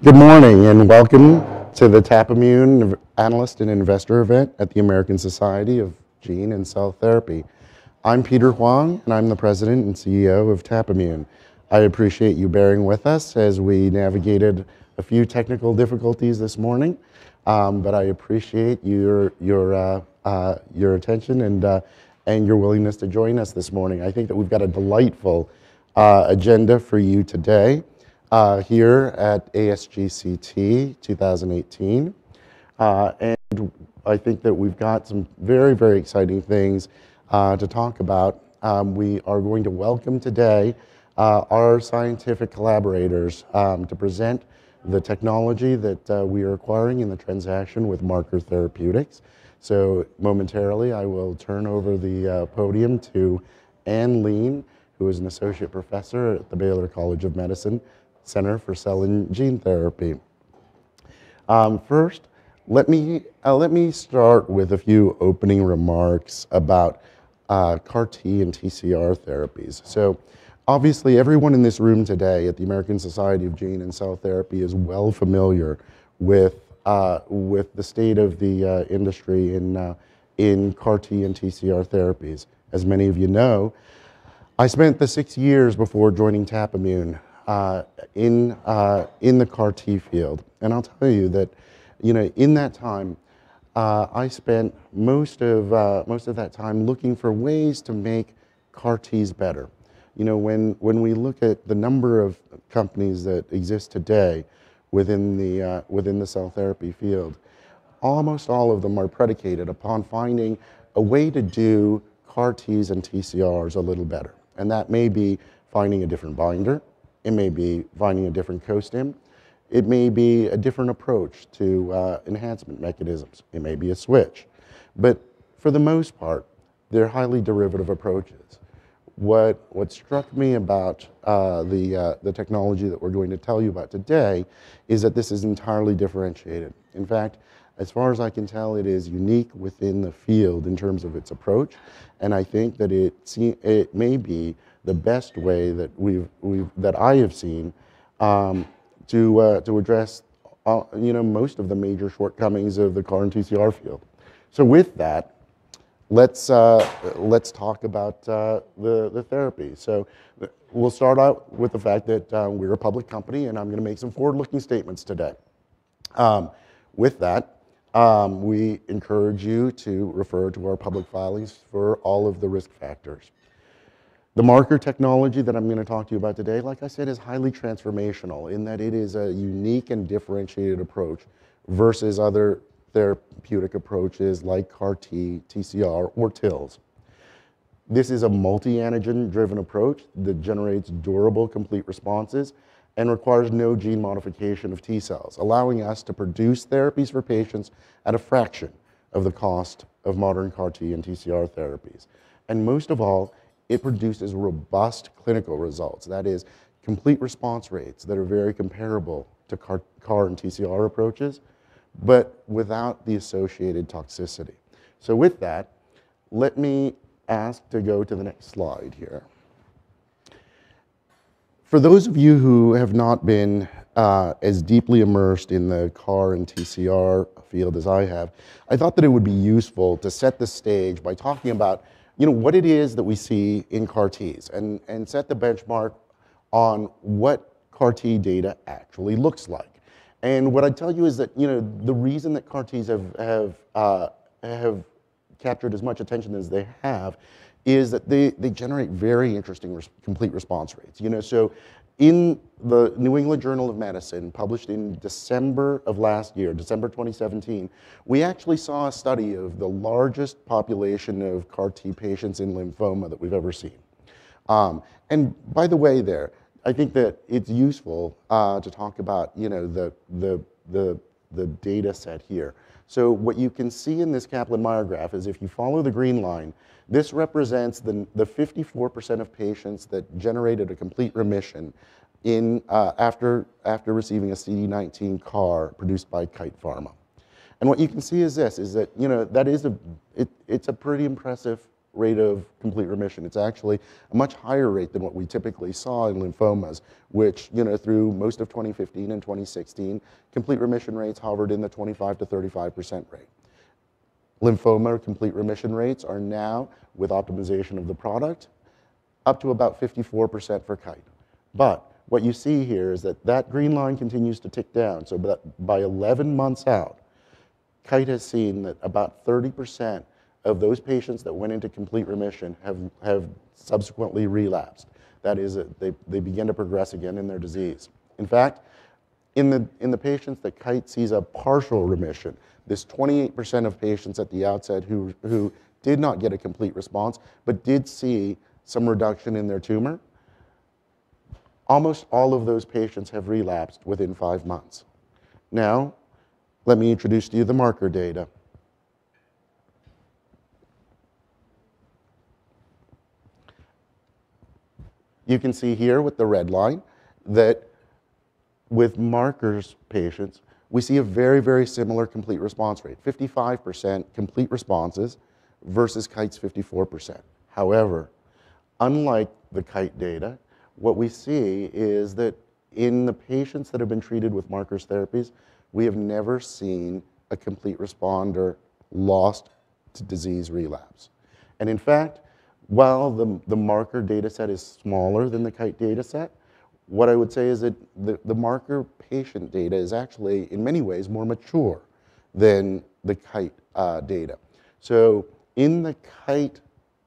Good morning and welcome to the TapImmune Analyst and Investor event at the American Society of Gene and Cell Therapy. I'm Peter Huang and I'm the President and CEO of TapImmune. I appreciate you bearing with us as we navigated a few technical difficulties this morning, but I appreciate your attention and your willingness to join us this morning. I think that we've got a delightful agenda for you today. Here at ASGCT 2018. And I think that we've got some very, very exciting things to talk about. We are going to welcome today our scientific collaborators to present the technology that we are acquiring in the transaction with Marker Therapeutics. So momentarily I will turn over the podium to Ann Leen, who is an associate professor at the Baylor College of Medicine Center for Cell and Gene Therapy. First, let me start with a few opening remarks about CAR T and TCR therapies. So obviously everyone in this room today at the American Society of Gene and Cell Therapy is well familiar with the state of the industry in CAR T and TCR therapies. As many of you know, I spent the 6 years before joining TapImmune in the CAR T field, and I'll tell you that, in that time, I spent most of that time looking for ways to make CAR Ts better. When we look at the number of companies that exist today within the cell therapy field, almost all of them are predicated upon finding a way to do CAR Ts and TCRs a little better, and that may be finding a different binder. It may be finding a different co-stim. It may be a different approach to enhancement mechanisms. It may be a switch. But for the most part, they're highly derivative approaches. What struck me about the technology that we're going to tell you about today is that this is entirely differentiated. In fact, as far as I can tell, it is unique within the field in terms of its approach, and I think that it may be the best way that that I have seen to address most of the major shortcomings of the CAR and TCR field. So with that, let's talk about the therapy. So we'll start out with the fact that we're a public company, and I'm going to make some forward-looking statements today. With that, we encourage you to refer to our public filings for all of the risk factors. The Marker technology that I'm going to talk to you about today, like I said, is highly transformational in that it is a unique and differentiated approach versus other therapeutic approaches like CAR T, TCR, or TILs. This is a multi-antigen driven approach that generates durable, complete responses and requires no gene modification of T cells, allowing us to produce therapies for patients at a fraction of the cost of modern CAR T and TCR therapies. And most of all, it produces robust clinical results. That is, complete response rates that are very comparable to CAR and TCR approaches, but without the associated toxicity. So with that, let me ask to go to the next slide here. For those of you who have not been as deeply immersed in the CAR and TCR field as I have, I thought that it would be useful to set the stage by talking about what it is that we see in CAR Ts and set the benchmark on what CAR T data actually looks like. And what I'd tell you is that the reason that CAR Ts have captured as much attention as they have is that they generate very interesting complete response rates. So in the New England Journal of Medicine, published in December of last year, December 2017, we actually saw a study of the largest population of CAR T patients in lymphoma that we've ever seen. And by the way there, I think that it's useful to talk about the data set here. So what you can see in this Kaplan-Meier graph is if you follow the green line, this represents the 54% of patients that generated a complete remission after receiving a CD19 CAR produced by Kite Pharma. And what you can see is this, is that, it's a pretty impressive rate of complete remission. It's actually a much higher rate than what we typically saw in lymphomas, which, through most of 2015 and 2016, complete remission rates hovered in the 25 to 35% rate. Lymphoma complete remission rates are now, with optimization of the product, up to about 54% for Kite. But what you see here is that that green line continues to tick down. So by 11 months out, Kite has seen that about 30% of those patients that went into complete remission have subsequently relapsed. That is, they begin to progress again in their disease. In fact, in the patients that Kite sees a partial remission, this 28% of patients at the outset who did not get a complete response, but did see some reduction in their tumor, almost all of those patients have relapsed within 5 months. Now, let me introduce to you the marker data. You can see here with the red line that with Marker's patients, we see a very, very similar complete response rate, 55% complete responses versus Kite's 54%. However, unlike the Kite data, what we see is that in the patients that have been treated with Marker's therapies, we have never seen a complete responder lost to disease relapse. And in fact, while the Marker data set is smaller than the Kite data set, what I would say is that the Marker patient data is actually, in many ways, more mature than the Kite data. So in the Kite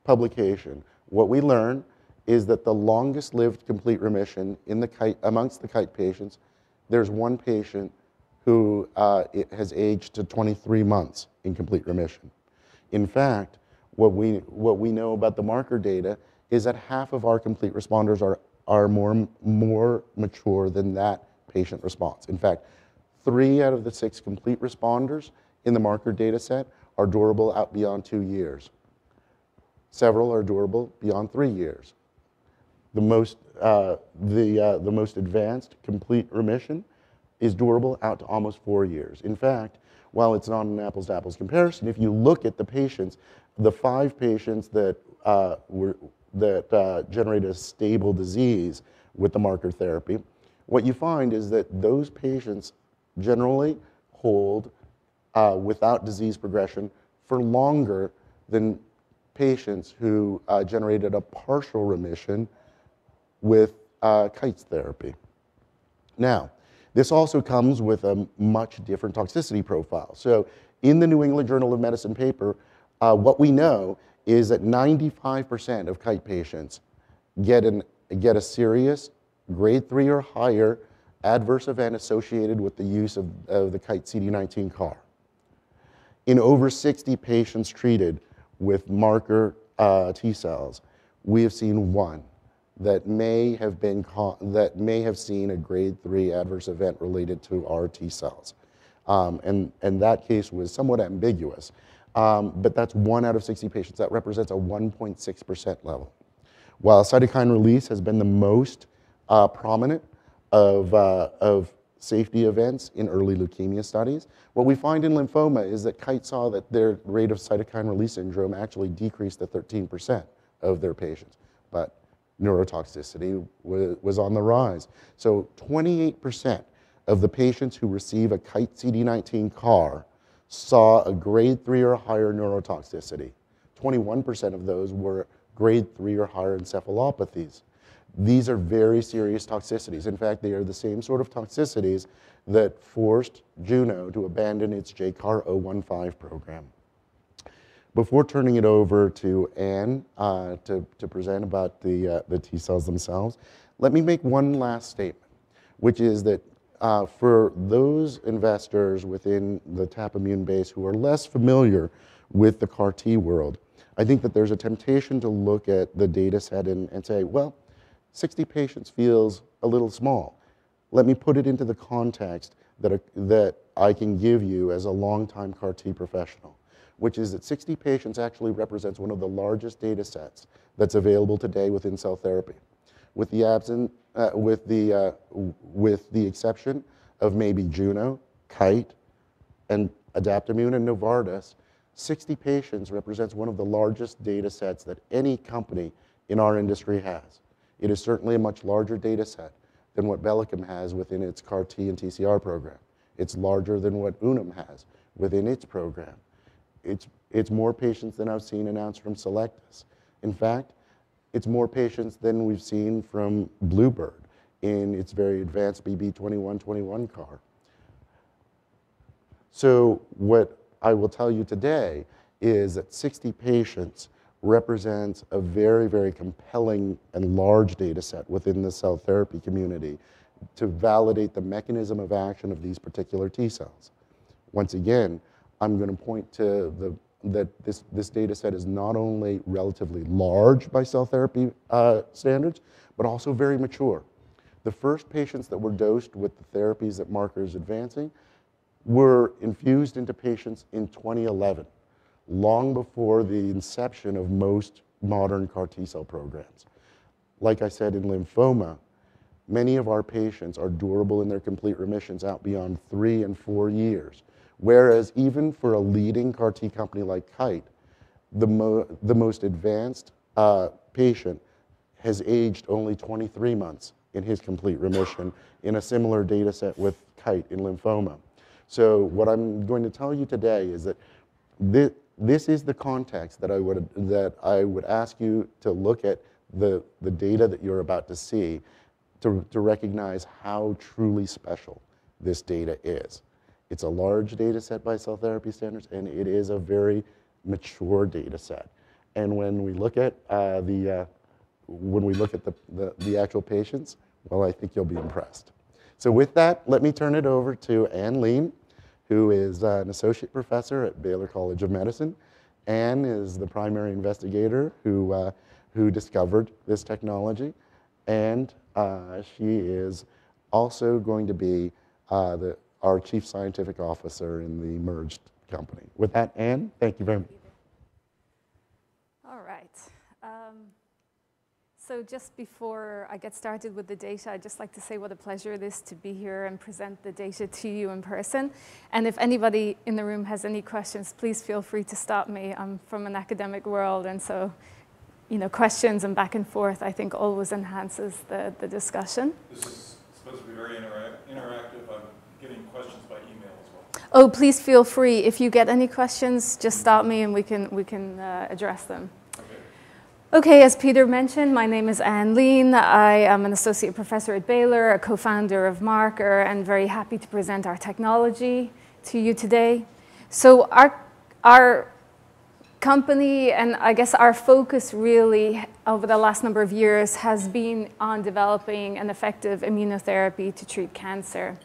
publication, what we learn is that the longest lived complete remission in the Kite, amongst the Kite patients, there's one patient who has aged to 23 months in complete remission. In fact, what we know about the Marker data is that half of our complete responders are more mature than that patient response. In fact, 3 out of the 6 complete responders in the Marker data set are durable out beyond 2 years. Several are durable beyond 3 years. The most advanced complete remission is durable out to almost 4 years. In fact, while it's not an apples-to-apples comparison, if you look at the patients, the 5 patients that generated a stable disease with the Marker therapy, what you find is that those patients generally hold without disease progression for longer than patients who generated a partial remission with Kite's therapy. Now, this also comes with a much different toxicity profile. So in the New England Journal of Medicine paper, what we know is that 95% of Kite patients get a serious grade 3 or higher adverse event associated with the use of the Kite CD19 CAR. In over 60 patients treated with Marker T cells, we have seen one that may have seen a grade 3 adverse event related to our T cells. And that case was somewhat ambiguous. But that's 1 out of 60 patients. That represents a 1.6% level. While cytokine release has been the most prominent of safety events in early leukemia studies, what we find in lymphoma is that Kite saw that their rate of cytokine release syndrome actually decreased to 13% of their patients. But neurotoxicity was on the rise. So 28% of the patients who receive a Kite CD19 CAR saw a grade 3 or higher neurotoxicity. 21% of those were grade 3 or higher encephalopathies. These are very serious toxicities. In fact, they are the same sort of toxicities that forced Juno to abandon its JCAR015 program. Before turning it over to Ann to present about the T cells themselves, let me make one last statement, which is that for those investors within the TapImmune base who are less familiar with the CAR T world, I think that there's a temptation to look at the data set and say, well, 60 patients feels a little small. Let me put it into the context that I can give you as a longtime CAR T professional, which is that 60 patients actually represents one of the largest data sets that's available today within cell therapy. With the exception of maybe Juno, Kite, and Adaptimmune and Novartis, 60 patients represents one of the largest data sets that any company in our industry has. It is certainly a much larger data set than what Bellicum has within its CAR T and TCR program. It's larger than what Unum has within its program. It's more patients than I've seen announced from Selectus. In fact, it's more patients than we've seen from Bluebird in its very advanced BB2121 CAR. So what I will tell you today is that 60 patients represents a very, very compelling and large data set within the cell therapy community to validate the mechanism of action of these particular T cells. Once again, I'm going to point to that this data set is not only relatively large by cell therapy standards, but also very mature. The first patients that were dosed with the therapies that Marker is advancing were infused into patients in 2011, long before the inception of most modern CAR T-cell programs. Like I said, in lymphoma, many of our patients are durable in their complete remissions out beyond 3 and 4 years, whereas even for a leading CAR T company like Kite, the most advanced patient has aged only 23 months in his complete remission in a similar data set with Kite in lymphoma. So what I'm going to tell you today is that this is the context that I would ask you to look at the data that you're about to see to recognize how truly special this data is. It's a large data set by cell therapy standards, and it is a very mature data set. And when we look at the actual patients, well, I think you'll be impressed. So with that, let me turn it over to Ann Leen, who is an associate professor at Baylor College of Medicine. Ann is the primary investigator who discovered this technology, and she is also going to be our chief scientific officer in the merged company. With that, Ann, thank you very much. All right. So just before I get started with the data, I'd just like to say what a pleasure it is to be here and present the data to you in person. And if anybody in the room has any questions, please feel free to stop me. I'm from an academic world, and so questions and back and forth, I think, always enhances the discussion. This is supposed to be very interactive. I'm getting questions by email as well. Oh, please feel free. If you get any questions, just stop me and we can address them. Okay, as Peter mentioned, my name is Ann Leen. I am an associate professor at Baylor, a co-founder of Marker, and very happy to present our technology to you today. So our company, and I guess our focus really over the last number of years, has been on developing an effective immunotherapy to treat cancer.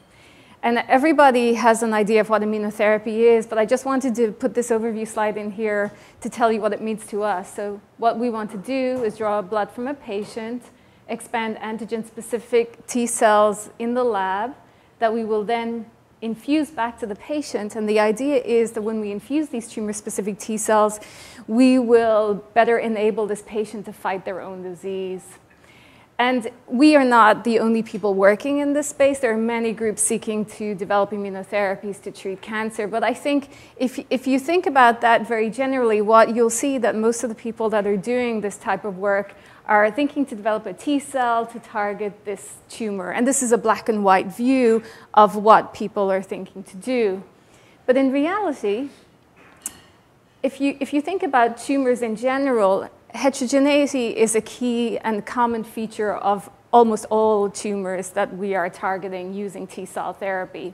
And everybody has an idea of what immunotherapy is, but I just wanted to put this overview slide in here to tell you what it means to us. So what we want to do is draw blood from a patient, expand antigen-specific T cells in the lab that we will then infuse back to the patient. And the idea is that when we infuse these tumor-specific T cells, we will better enable this patient to fight their own disease. And we are not the only people working in this space. There are many groups seeking to develop immunotherapies to treat cancer. But I think if you think about that very generally, what you'll see that most of the people that are doing this type of work are thinking to develop a T cell to target this tumor. And this is a black and white view of what people are thinking to do. But in reality, if you think about tumors in general, heterogeneity is a key and common feature of almost all tumors that we are targeting using T-cell therapy.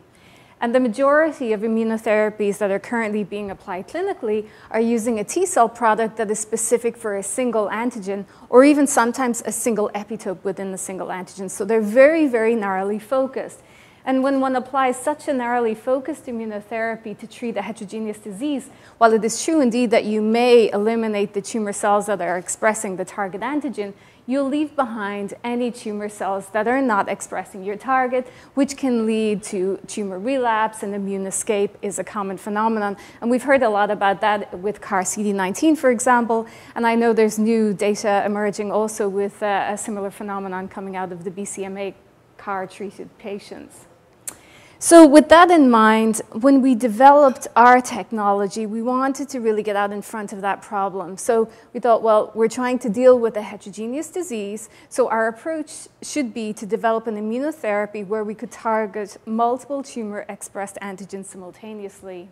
And the majority of immunotherapies that are currently being applied clinically are using a T-cell product that is specific for a single antigen, or even sometimes a single epitope within the single antigen. So they're very, very narrowly focused. And when one applies such a narrowly focused immunotherapy to treat a heterogeneous disease, while it is true indeed that you may eliminate the tumor cells that are expressing the target antigen, you'll leave behind any tumor cells that are not expressing your target, which can lead to tumor relapse, and immune escape is a common phenomenon. And we've heard a lot about that with CAR CD19, for example, and I know there's new data emerging also with a similar phenomenon coming out of the BCMA CAR-treated patients. So with that in mind, when we developed our technology, we wanted to really get out in front of that problem. So we thought, well, we're trying to deal with a heterogeneous disease, so our approach should be to develop an immunotherapy where we could target multiple tumor-expressed antigens simultaneously.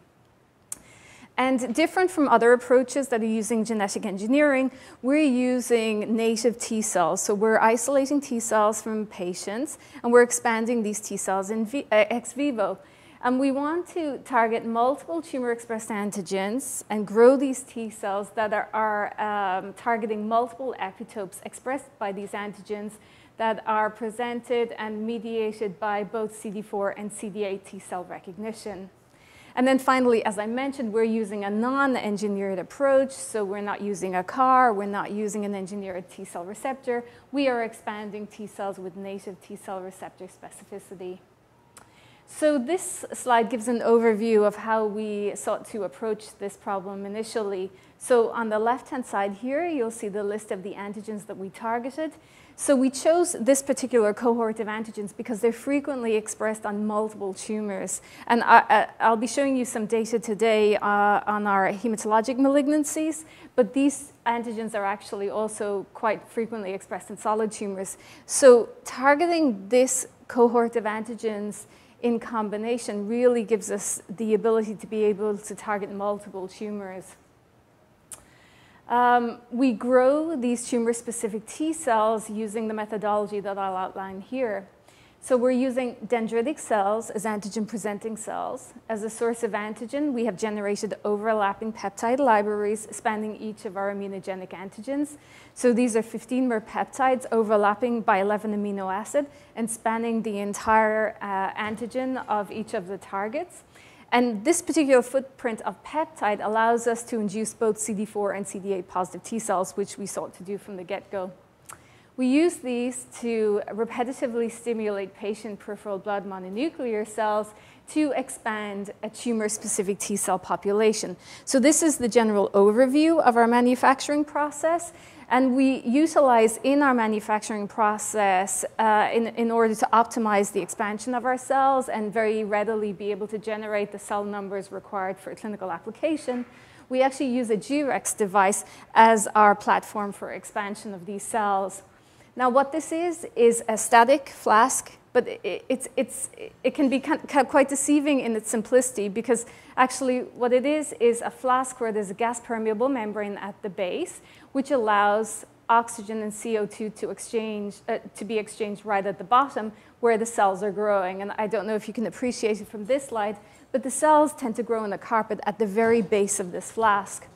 And different from other approaches that are using genetic engineering, we're using native T cells. So we're isolating T cells from patients, and we're expanding these T cells ex vivo. And we want to target multiple tumor-expressed antigens and grow these T cells that are targeting multiple epitopes expressed by these antigens that are presented and mediated by both CD4 and CD8 T cell recognition. And then finally, as I mentioned, we're using a non-engineered approach. So we're not using a CAR. We're not using an engineered T cell receptor. We are expanding T cells with native T cell receptor specificity. So this slide gives an overview of how we sought to approach this problem initially. So on the left-hand side here, you'll see the list of the antigens that we targeted. So we chose this particular cohort of antigens because they're frequently expressed on multiple tumors. And I'll be showing you some data today on our hematologic malignancies, but these antigens are actually also quite frequently expressed in solid tumors. So targeting this cohort of antigens in combination really gives us the ability to be able to target multiple tumors. We grow these tumor-specific T cells using the methodology that I'll outline here. So we're using dendritic cells as antigen-presenting cells. As a source of antigen, we have generated overlapping peptide libraries spanning each of our immunogenic antigens. So these are 15-mer peptides overlapping by 11 amino acid and spanning the entire antigen of each of the targets. And this particular footprint of peptide allows us to induce both CD4 and CD8 positive T cells, which we sought to do from the get-go. We use these to repetitively stimulate patient peripheral blood mononuclear cells to expand a tumor-specific T cell population. So this is the general overview of our manufacturing process. And we utilize in our manufacturing process in order to optimize the expansion of our cells and very readily be able to generate the cell numbers required for a clinical application. We actually use a G-Rex device as our platform for expansion of these cells. Now, what this is a static flask, but it can be quite deceiving in its simplicity because actually what it is a flask where there's a gas-permeable membrane at the base, which allows oxygen and CO2 to be exchanged right at the bottom where the cells are growing. And I don't know if you can appreciate it from this slide, but the cells tend to grow in a carpet at the very base of this flask.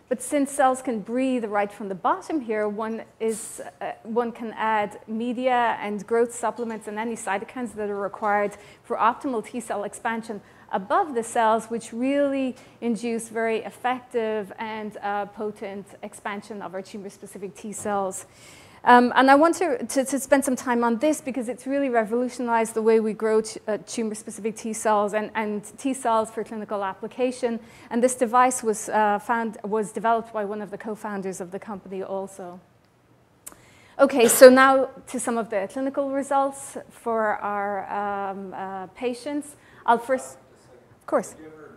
But since cells can breathe right from the bottom here, one can add media and growth supplements and any cytokines that are required for optimal T cell expansion above the cells, which really induce very effective and potent expansion of our tumor-specific T cells. And I want to spend some time on this because it's really revolutionized the way we grow tumor-specific T cells and T cells for clinical application. And this device was developed by one of the co-founders of the company also. Okay, so now to some of the clinical results for our patients. I'll first, of course. Have you ever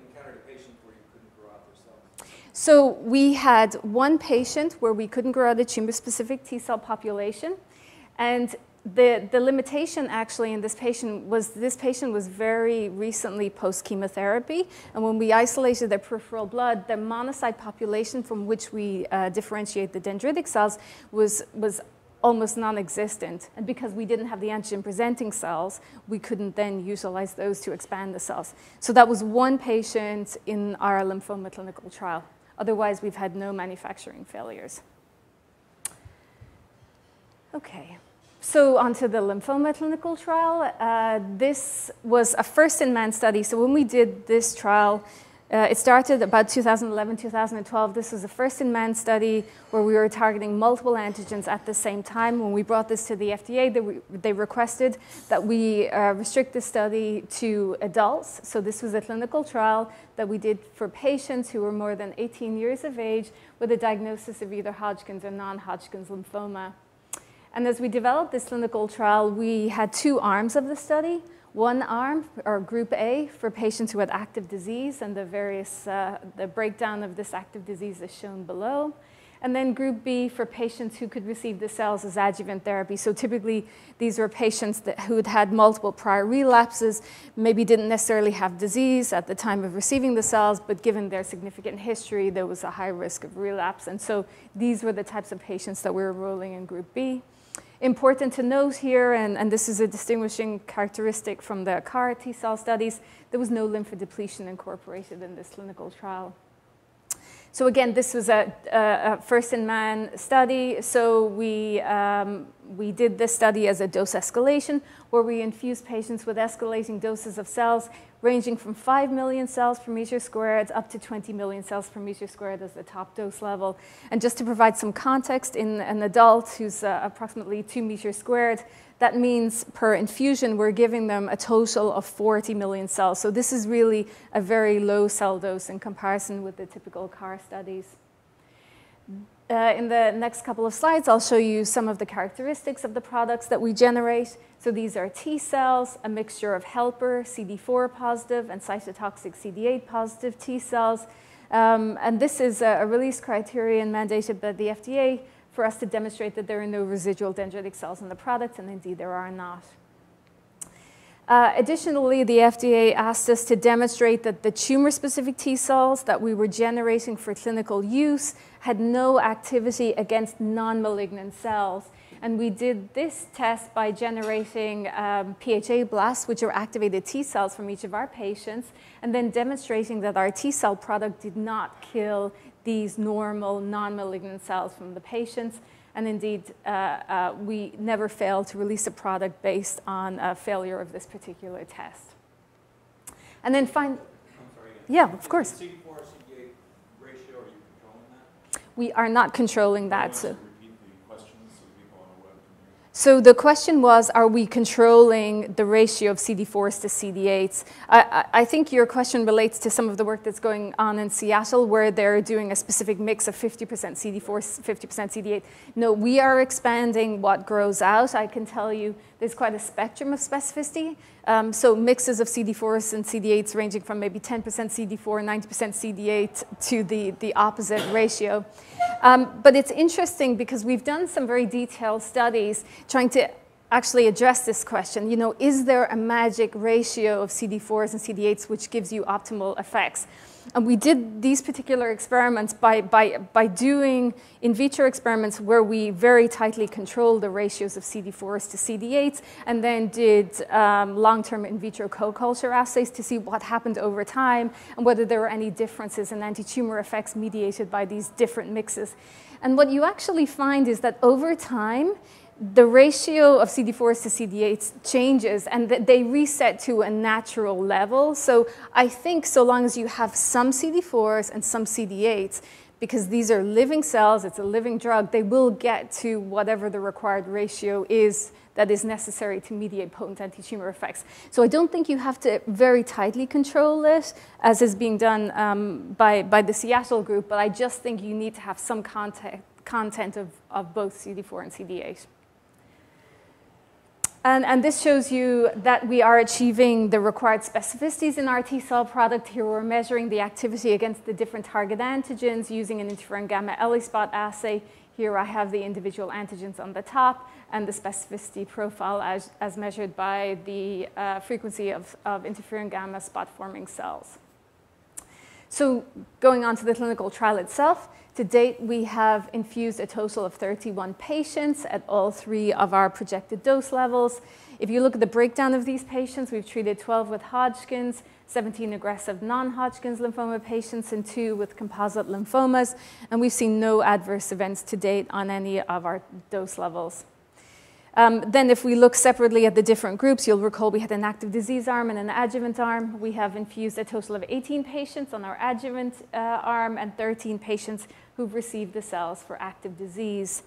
encountered a patient where you couldn't grow out their cells? So we had one patient where we couldn't grow out a tumor-specific T cell population. And the limitation actually in this patient was very recently post-chemotherapy. And when we isolated their peripheral blood, the monocyte population from which we differentiate the dendritic cells was almost non-existent. And because we didn't have the antigen-presenting cells, we couldn't then utilize those to expand the cells. So that was one patient in our lymphoma clinical trial. Otherwise, we've had no manufacturing failures. Okay, so onto the lymphoma clinical trial. This was a first-in-man study. So when we did this trial, it started about 2011, 2012. This was a first-in-man study where we were targeting multiple antigens at the same time. When we brought this to the FDA, they requested that we restrict the study to adults. So this was a clinical trial that we did for patients who were more than 18 years of age with a diagnosis of either Hodgkin's or non-Hodgkin's lymphoma. And as we developed this clinical trial, we had two arms of the study. One arm, or Group A, for patients who had active disease, and the breakdown of this active disease is shown below. And then Group B for patients who could receive the cells as adjuvant therapy. So typically, these were patients who had had multiple prior relapses, maybe didn't necessarily have disease at the time of receiving the cells, but given their significant history, there was a high risk of relapse. And so these were the types of patients that we were enrolling in Group B. Important to note here, and this is a distinguishing characteristic from the CAR T-cell studies, there was no lymphodepletion incorporated in this clinical trial. So again, this was a first-in-man study. So we did this study as a dose escalation, where we infused patients with escalating doses of cells ranging from 5 million cells per meter squared up to 20 million cells per meter squared as the top dose level. And just to provide some context, in an adult who's approximately 2 meters squared, that means per infusion, we're giving them a total of 40 million cells. So this is really a very low cell dose in comparison with the typical CAR studies. In the next couple of slides, I'll show you some of the characteristics of the products that we generate. So these are T cells, a mixture of helper, CD4 positive, and cytotoxic CD8 positive T cells. And this is a release criterion mandated by the FDA for us to demonstrate that there are no residual dendritic cells in the product, and indeed there are not. Additionally, the FDA asked us to demonstrate that the tumor-specific T cells that we were generating for clinical use had no activity against non-malignant cells. And we did this test by generating PHA blasts, which are activated T cells from each of our patients, and then demonstrating that our T cell product did not kill these normal non-malignant cells from the patients. And indeed, we never failed to release a product based on a failure of this particular test. And then yeah, of course. CD4, CD8 ratio, are you controlling that? We are not controlling that. So. Repeat the questions so people on the web can hear. So the question was, are we controlling the ratio of CD4s to CD8s? I think your question relates to some of the work that's going on in Seattle, where they're doing a specific mix of 50% CD4, 50% CD8. No, we are expanding what grows out. I can tell you there's quite a spectrum of specificity. So mixes of CD4s and CD8s ranging from maybe 10% CD4, 90% CD8 to the opposite ratio. But it's interesting because we've done some very detailed studies trying to actually address this question. You know, is there a magic ratio of CD4s and CD8s which gives you optimal effects? And we did these particular experiments by doing in vitro experiments where we very tightly controlled the ratios of CD4s to CD8s, and then did long-term in vitro co-culture assays to see what happened over time and whether there were any differences in anti-tumor effects mediated by these different mixes. And what you actually find is that over time, the ratio of CD4s to CD8s changes, and they reset to a natural level. So I think so long as you have some CD4s and some CD8s, because these are living cells, it's a living drug, they will get to whatever the required ratio is that is necessary to mediate potent anti-tumor effects. So I don't think you have to very tightly control it, as is being done by the Seattle group, but I just think you need to have some content of both CD4 and CD8. And this shows you that we are achieving the required specificities in our T-cell product. Here we're measuring the activity against the different target antigens using an interferon gamma ELISpot assay. Here I have the individual antigens on the top and the specificity profile as measured by the frequency of interferon gamma spot-forming cells. So going on to the clinical trial itself, to date, we have infused a total of 31 patients at all 3 of our projected dose levels. If you look at the breakdown of these patients, we've treated 12 with Hodgkin's, 17 aggressive non-Hodgkin's lymphoma patients, and 2 with composite lymphomas. And we've seen no adverse events to date on any of our dose levels. Then if we look separately at the different groups, you'll recall we had an active disease arm and an adjuvant arm. We have infused a total of 18 patients on our adjuvant arm and 13 patients who've received the cells for active disease.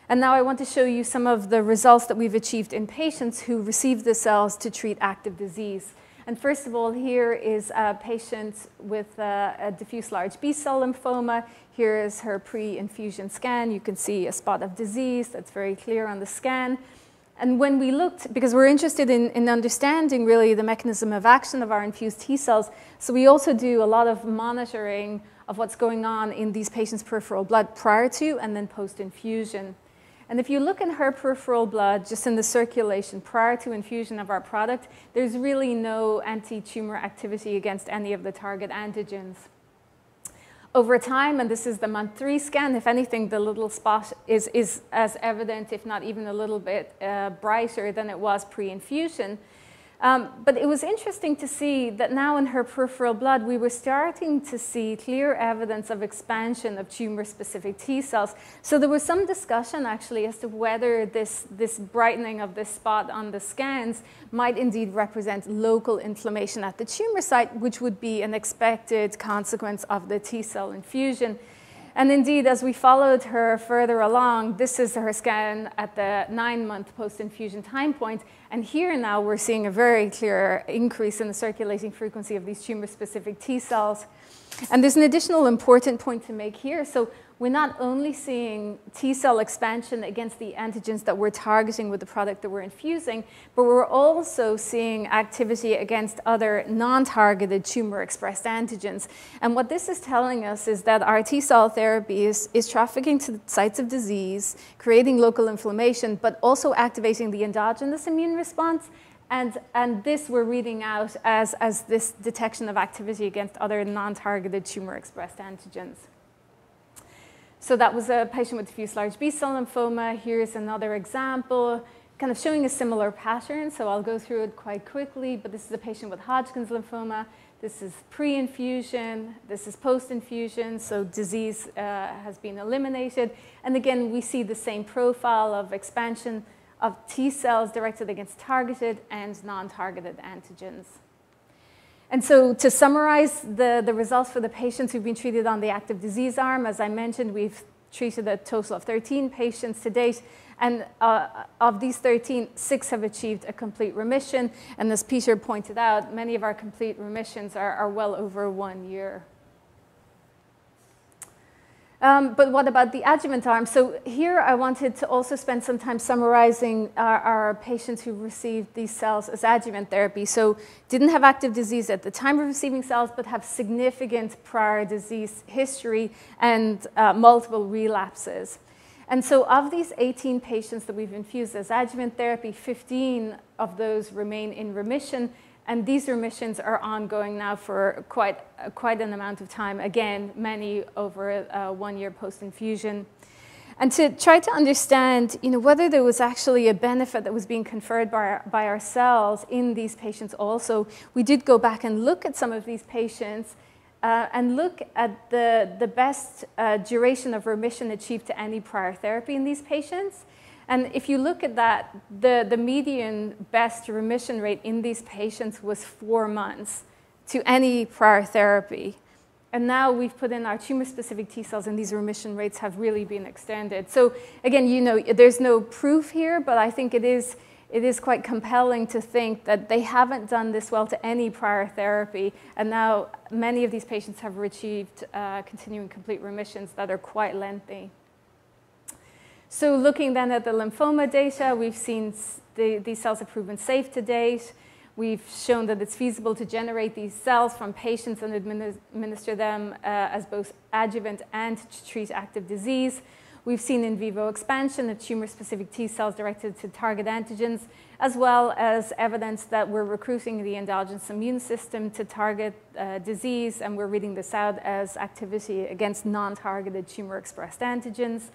And now I want to show you some of the results that we've achieved in patients who received the cells to treat active disease. And first of all, here is a patient with a diffuse large B-cell lymphoma. Here is her pre-infusion scan. You can see a spot of disease that's very clear on the scan. And when we looked, because we're interested in understanding really the mechanism of action of our infused T cells, so we also do a lot of monitoring of what's going on in these patients' peripheral blood prior to and then post-infusion. And if you look in her peripheral blood, just in the circulation prior to infusion of our product, there's really no anti-tumor activity against any of the target antigens. Over time, and this is the month 3 scan, if anything, the little spot is as evident, if not even a little bit brighter than it was pre-infusion. But it was interesting to see that now in her peripheral blood, we were starting to see clear evidence of expansion of tumor-specific T cells. So there was some discussion, actually, as to whether this brightening of this spot on the scans might indeed represent local inflammation at the tumor site, which would be an expected consequence of the T cell infusion. And indeed, as we followed her further along, this is her scan at the 9-month post-infusion time point. And here now we're seeing a very clear increase in the circulating frequency of these tumor-specific T cells. And there's an additional important point to make here. So we're not only seeing T cell expansion against the antigens that we're targeting with the product that we're infusing, but we're also seeing activity against other non-targeted tumor-expressed antigens. And what this is telling us is that our T cell therapy is trafficking to the sites of disease, creating local inflammation, but also activating the endogenous immune response. And this we're reading out as this detection of activity against other non-targeted tumor-expressed antigens. So that was a patient with diffuse large B-cell lymphoma. Here's another example, kind of showing a similar pattern. So I'll go through it quite quickly. But this is a patient with Hodgkin's lymphoma. This is pre-infusion. This is post-infusion. So disease has been eliminated. And again, we see the same profile of expansion of T cells directed against targeted and non-targeted antigens. And so to summarize the results for the patients who've been treated on the active disease arm, as I mentioned, we've treated a total of 13 patients to date. And of these 13, 6 have achieved a complete remission. And as Peter pointed out, many of our complete remissions are well over 1 year. But what about the adjuvant arm? So here I wanted to also spend some time summarizing our patients who received these cells as adjuvant therapy. So didn't have active disease at the time of receiving cells, but have significant prior disease history and multiple relapses. And so of these 18 patients that we've infused as adjuvant therapy, 15 of those remain in remission. And these remissions are ongoing now for quite an amount of time. Again, many over 1 year post-infusion. And to try to understand whether there was actually a benefit that was being conferred by our cells in these patients also, we did go back and look at some of these patients and look at the best duration of remission achieved to any prior therapy in these patients. And if you look at that, the median best remission rate in these patients was 4 months to any prior therapy. And now we've put in our tumor-specific T cells, and these remission rates have really been extended. So again, there's no proof here, but I think it is quite compelling to think that they haven't done this well to any prior therapy. And now many of these patients have achieved continuing complete remissions that are quite lengthy. So looking then at the lymphoma data, we've seen these cells have proven safe to date. We've shown that it's feasible to generate these cells from patients and administer them as both adjuvant and to treat active disease. We've seen in vivo expansion of tumor-specific T cells directed to target antigens, as well as evidence that we're recruiting the endogenous immune system to target disease, and we're reading this out as activity against non-targeted tumor-expressed antigens.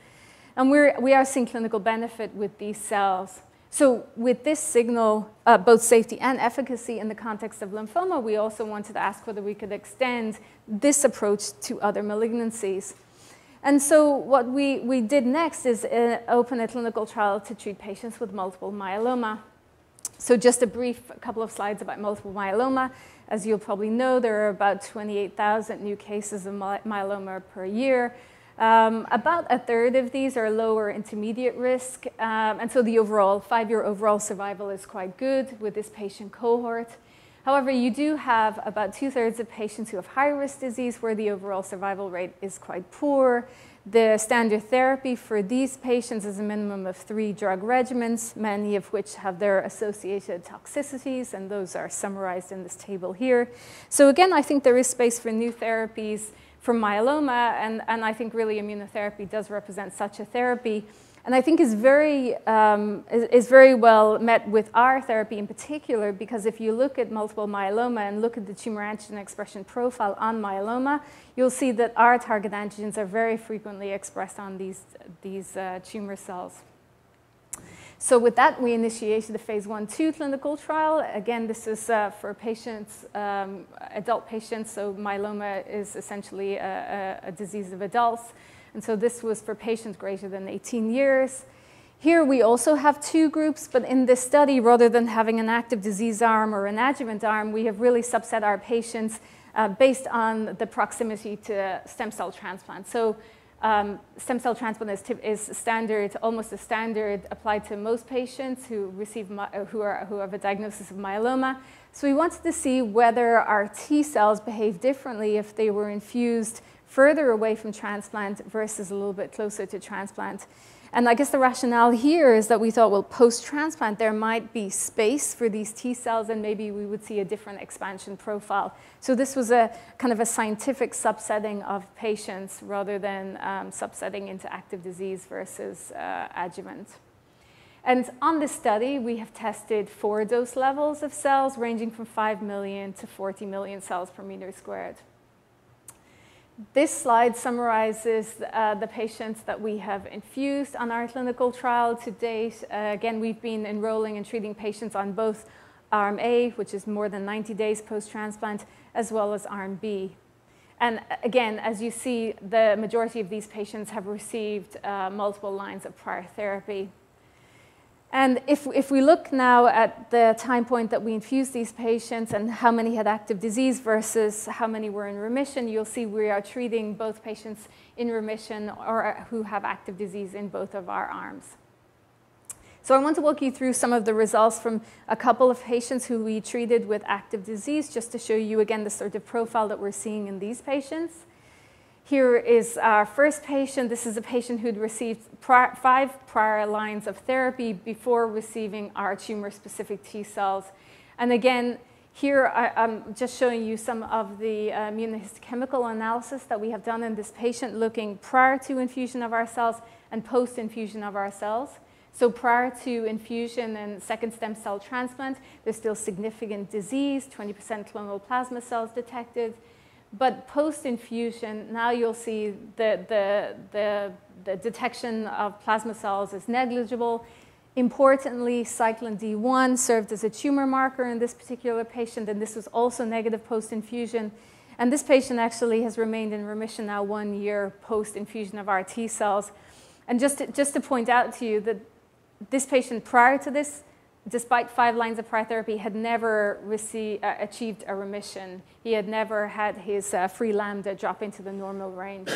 And we are seeing clinical benefit with these cells. So with this signal, both safety and efficacy in the context of lymphoma, we also wanted to ask whether we could extend this approach to other malignancies. And so what we did next is open a clinical trial to treat patients with multiple myeloma. So just a couple of slides about multiple myeloma. As you'll probably know, there are about 28,000 new cases of myeloma per year. About a third of these are low or intermediate risk, and so the 5-year overall survival is quite good with this patient cohort. However, you do have about 2/3 of patients who have high-risk disease where the overall survival rate is quite poor. The standard therapy for these patients is a minimum of 3 drug regimens, many of which have their associated toxicities, and those are summarized in this table here. So again, I think there is space for new therapies for myeloma, and I think really immunotherapy does represent such a therapy. And I think is very well met with our therapy in particular, because if you look at multiple myeloma and look at the tumor antigen expression profile on myeloma, you'll see that our target antigens are very frequently expressed on these tumor cells. So with that, we initiated the phase 1/2 clinical trial. Again, this is for patients, adult patients, so myeloma is essentially a disease of adults. And so this was for patients greater than 18 years. Here we also have 2 groups, but in this study, rather than having an active disease arm or an adjuvant arm, we have really subset our patients based on the proximity to stem cell transplant. So stem cell transplant is standard, almost a standard applied to most patients who have a diagnosis of myeloma. So we wanted to see whether our T cells behave differently if they were infused further away from transplant versus a little bit closer to transplant. And I guess the rationale here is that we thought, well, post-transplant, there might be space for these T cells, and maybe we would see a different expansion profile. So this was a kind of a scientific subsetting of patients rather than subsetting into active disease versus adjuvant. And on this study, we have tested 4 dose levels of cells, ranging from 5 million to 40 million cells per meter squared. This slide summarizes the patients that we have infused on our clinical trial to date. Again, we've been enrolling and treating patients on both Arm A, which is more than 90 days post-transplant, as well as Arm B. And again, as you see, the majority of these patients have received multiple lines of prior therapy. And if we look now at the time point that we infused these patients and how many had active disease versus how many were in remission, you'll see we are treating both patients in remission or who have active disease in both of our arms. So I want to walk you through some of the results from a couple of patients who we treated with active disease, just to show you again the sort of profile that we're seeing in these patients. Here is our first patient. This is a patient who'd received 5 prior lines of therapy before receiving our tumor-specific T cells. And again, here I'm just showing you some of the immunohistochemical analysis that we have done in this patient, looking prior to infusion of our cells and post-infusion of our cells. So prior to infusion and second stem cell transplant, there's still significant disease, 20% clonal plasma cells detected. But post-infusion, now you'll see the detection of plasma cells is negligible. Importantly, cyclin D1 served as a tumor marker in this particular patient, and this was also negative post-infusion. And this patient actually has remained in remission now 1 year post-infusion of our T cells. And just to point out to you that this patient prior to this, despite 5 lines of prior therapy, had never achieved a remission. He had never had his free lambda drop into the normal range.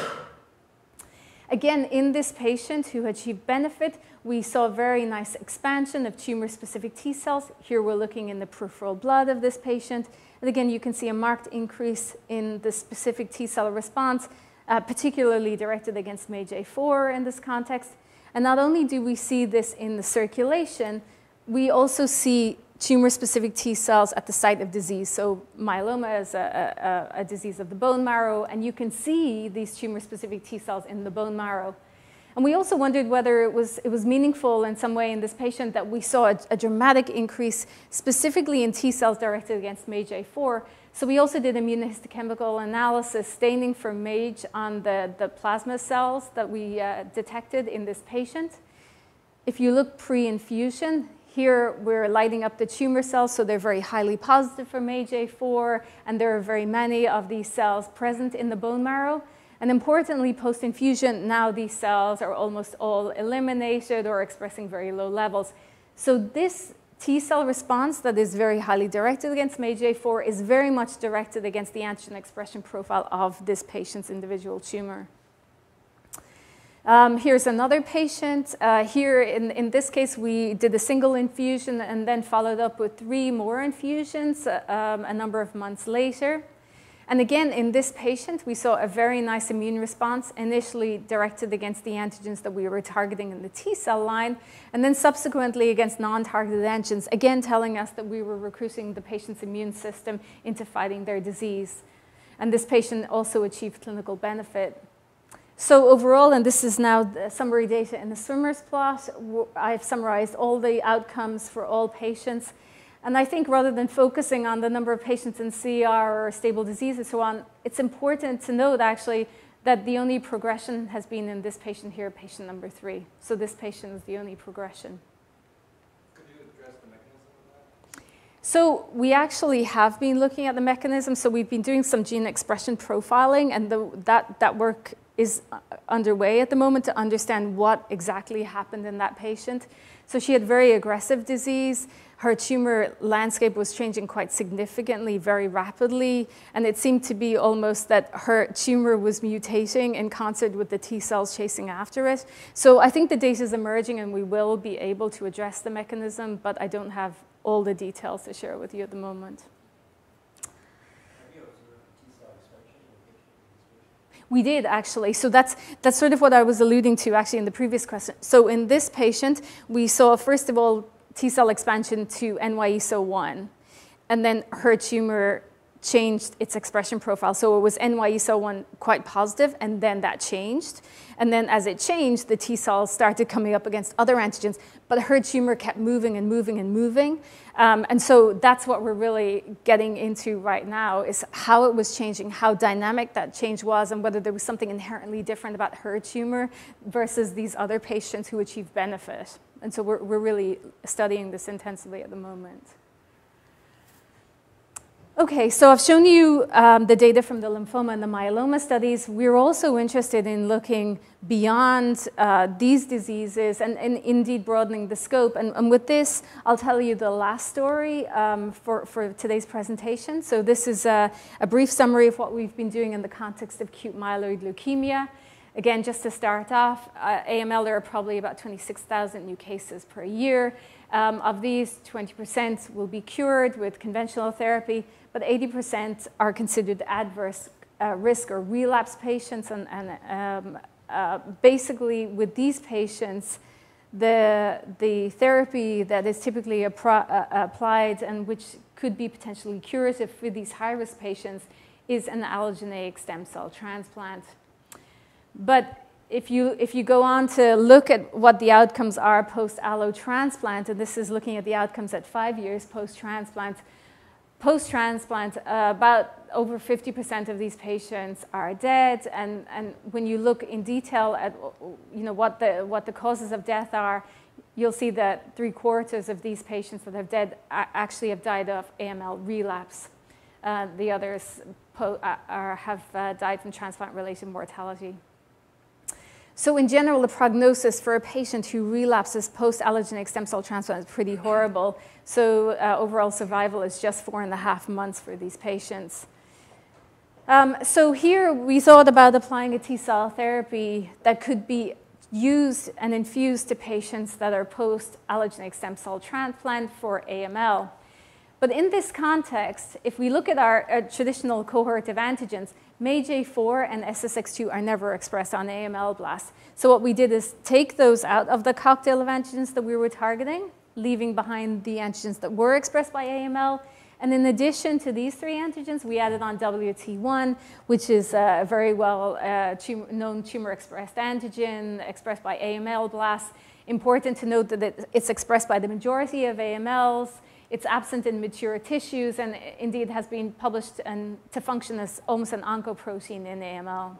Again, in this patient who achieved benefit, we saw a very nice expansion of tumor-specific T cells. Here we're looking in the peripheral blood of this patient. And again, you can see a marked increase in the specific T cell response, particularly directed against MAGE-A4 in this context. And not only do we see this in the circulation, we also see tumor-specific T cells at the site of disease. So myeloma is a disease of the bone marrow, and you can see these tumor-specific T cells in the bone marrow. And we also wondered whether it was meaningful in some way in this patient that we saw a dramatic increase specifically in T cells directed against MAGE-A4. So we also did immunohistochemical analysis, staining for MAGE on the plasma cells that we detected in this patient. If you look pre-infusion, here we're lighting up the tumor cells, so they're very highly positive for MAGE-A4, and there are very many of these cells present in the bone marrow. And importantly, post-infusion, now these cells are almost all eliminated or expressing very low levels. So this T cell response that is very highly directed against MAGE-A4 is very much directed against the antigen expression profile of this patient's individual tumor. Here's another patient. Here, in this case, we did a single infusion and then followed up with 3 more infusions a number of months later. And again, in this patient, we saw a very nice immune response, initially directed against the antigens that we were targeting in the T cell line, and then subsequently against non-targeted antigens, again telling us that we were recruiting the patient's immune system into fighting their disease. And this patient also achieved clinical benefit. So overall, and this is now the summary data in the swimmer's plot, I've summarized all the outcomes for all patients. And I think rather than focusing on the number of patients in CR or stable disease and so on, it's important to note actually that the only progression has been in this patient here, patient number 3. So this patient is the only progression. Could you address the mechanism of that? So we actually have been looking at the mechanism. So we've been doing some gene expression profiling, and that work is underway at the moment to understand what exactly happened in that patient. So she had very aggressive disease. Her tumor landscape was changing quite significantly, very rapidly, and it seemed to be almost that her tumor was mutating in concert with the T cells chasing after it. So I think the data is emerging, and we will be able to address the mechanism, but I don't have all the details to share with you at the moment. We did, actually. So that's sort of what I was alluding to, actually, in the previous question. So in this patient, we saw, first of all, T-cell expansion to NY-ESO-1, and then her tumor changed its expression profile. So it was NY-ESO-1 quite positive, and then that changed. And then as it changed, the T-cells started coming up against other antigens, but her tumor kept moving and moving and moving. And so that's what we're really getting into right now, is how it was changing, how dynamic that change was, and whether there was something inherently different about her tumor versus these other patients who achieved benefit. And so we're really studying this intensively at the moment. Okay, so I've shown you the data from the lymphoma and the myeloma studies. We're also interested in looking beyond these diseases and indeed broadening the scope. And with this, I'll tell you the last story for today's presentation. So this is a brief summary of what we've been doing in the context of acute myeloid leukemia. Again, just to start off, AML, there are probably about 26,000 new cases per year. Of these, 20% will be cured with conventional therapy, but 80% are considered adverse risk or relapse patients. And basically, with these patients, the therapy that is typically applied and which could be potentially curative for these high-risk patients is an allogeneic stem cell transplant. But if you go on to look at what the outcomes are post-allo transplant, and this is looking at the outcomes at 5 years post-transplant, about over 50% of these patients are dead. And when you look in detail at what the causes of death are, you'll see that 3/4 of these patients that have died actually have died of AML relapse. The others have died from transplant-related mortality. So in general, the prognosis for a patient who relapses post-allogeneic stem cell transplant is pretty horrible. So overall survival is just 4.5 months for these patients. So here we thought about applying a T-cell therapy that could be used and infused to patients that are post-allogeneic stem cell transplant for AML. But in this context, if we look at our traditional cohort of antigens, MAGE-A4 and SSX2 are never expressed on AML blasts. So what we did is take those out of the cocktail of antigens that we were targeting, leaving behind the antigens that were expressed by AML. And in addition to these 3 antigens, we added on WT1, which is a very well known tumor-expressed antigen expressed by AML blasts. Important to note that it's expressed by the majority of AMLs. It's absent in mature tissues, and indeed has been published to function as almost an oncoprotein in AML.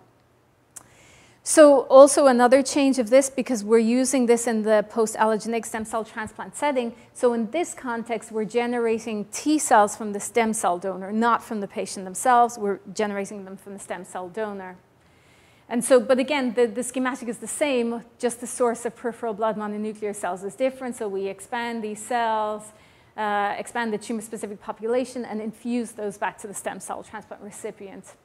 So also another change of this, because we're using this in the post-allogeneic stem cell transplant setting, so in this context, we're generating T cells from the stem cell donor, not from the patient themselves. We're generating them from the stem cell donor. And so, but again, the schematic is the same, just the source of peripheral blood mononuclear cells is different, so we expand these cells, expand the tumor-specific population, and infuse those back to the stem cell transplant recipient.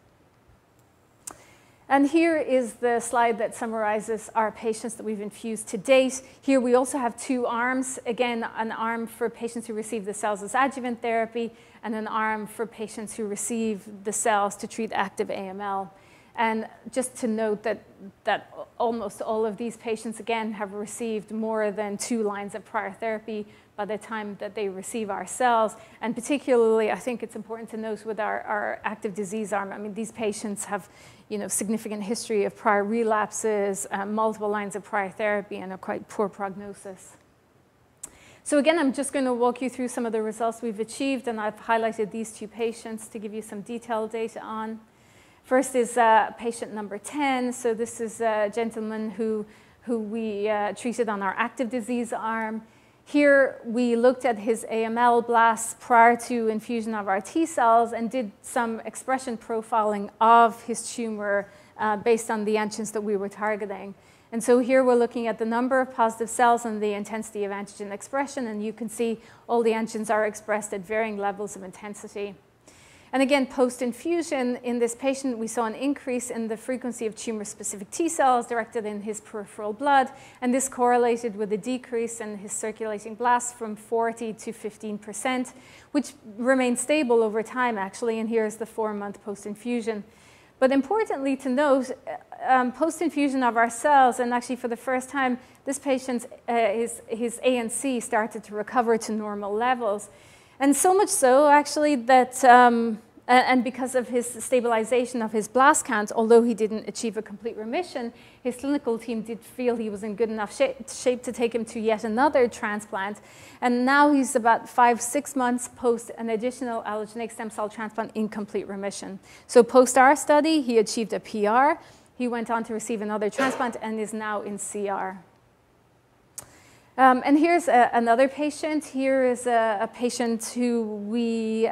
And here is the slide that summarizes our patients that we've infused to date. Here we also have two arms. Again, an arm for patients who receive the cells as adjuvant therapy, and an arm for patients who receive the cells to treat active AML. And just to note that almost all of these patients, again, have received more than 2 lines of prior therapy by the time that they receive our cells. And particularly, I think it's important to note with our active disease arm, I mean, these patients have significant history of prior relapses, multiple lines of prior therapy, and a quite poor prognosis. So again, I'm just going to walk you through some of the results we've achieved, and I've highlighted these 2 patients to give you some detailed data on. First is patient number 10. So this is a gentleman who we treated on our active disease arm. Here, we looked at his AML blasts prior to infusion of our T cells and did some expression profiling of his tumor based on the antigens that we were targeting. And so here we're looking at the number of positive cells and the intensity of antigen expression, and you can see all the antigens are expressed at varying levels of intensity. And again, post-infusion in this patient, we saw an increase in the frequency of tumor-specific T cells directed in his peripheral blood, and this correlated with a decrease in his circulating blasts from 40 to 15%, which remained stable over time, actually, and here's the 4-month post-infusion. But importantly to note, post-infusion of our cells, and actually for the first time, this patient's his ANC started to recover to normal levels. And so much so, actually, that, and because of his stabilization of his blast count, although he didn't achieve a complete remission, his clinical team did feel he was in good enough shape to take him to yet another transplant. And now he's about 5-6 months post an additional allogeneic stem cell transplant in complete remission. So post our study, he achieved a PR. He went on to receive another transplant and is now in CR. And here's another patient. Here is a patient who we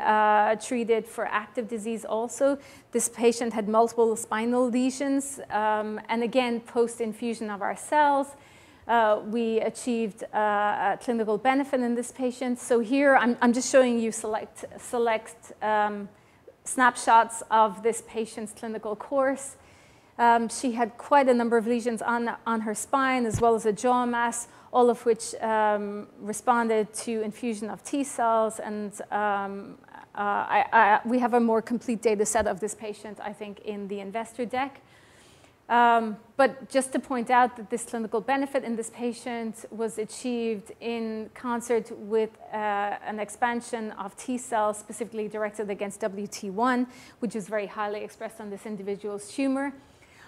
treated for active disease also. This patient had multiple spinal lesions. And again, post-infusion of our cells, we achieved a clinical benefit in this patient. So here, I'm just showing you select snapshots of this patient's clinical course. She had quite a number of lesions on her spine, as well as a jaw mass, all of which responded to infusion of T cells. And we have a more complete data set of this patient, I think, in the investor deck. But just to point out that this clinical benefit in this patient was achieved in concert with an expansion of T cells specifically directed against WT1, which is very highly expressed on this individual's tumor.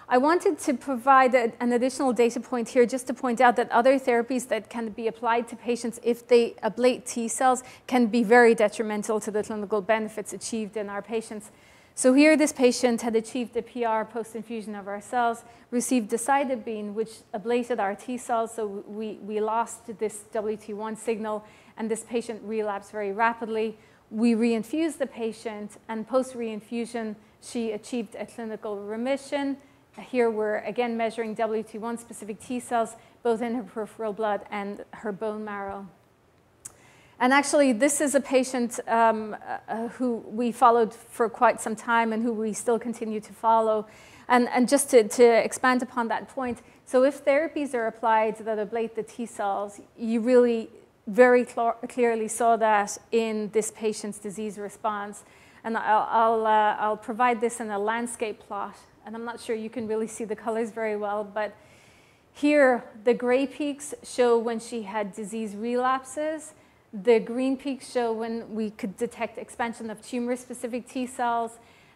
I wanted to provide an additional data point here just to point out that other therapies that can be applied to patients if they ablate T cells can be very detrimental to the clinical benefits achieved in our patients. So here this patient had achieved a PR post-infusion of our cells, received decitabine, which ablated our T cells, so we lost this WT1 signal, and this patient relapsed very rapidly. We reinfused the patient, and post-reinfusion, she achieved a clinical remission. Here we're again measuring WT1 specific T cells, both in her peripheral blood and her bone marrow. And actually, this is a patient who we followed for quite some time and who we still continue to follow. And just to expand upon that point, so if therapies are applied that ablate the T cells, you really very clearly saw that in this patient's disease response. And I'll provide this in a landscape plot. And I'm not sure you can really see the colors very well, but here the gray peaks show when she had disease relapses. The green peaks show when we could detect expansion of tumor-specific T cells.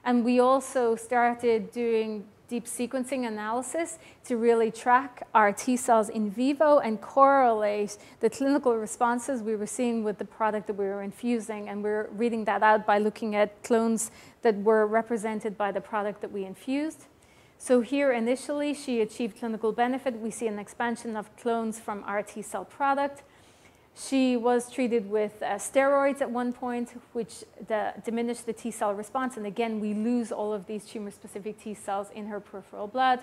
And we also started doing deep sequencing analysis to really track our T cells in vivo and correlate the clinical responses we were seeing with the product that we were infusing. And we're reading that out by looking at clones that were represented by the product that we infused. So here initially, she achieved clinical benefit. We see an expansion of clones from our T cell product. She was treated with steroids at one point, which diminished the T cell response. And again, we lose all of these tumor-specific T cells in her peripheral blood.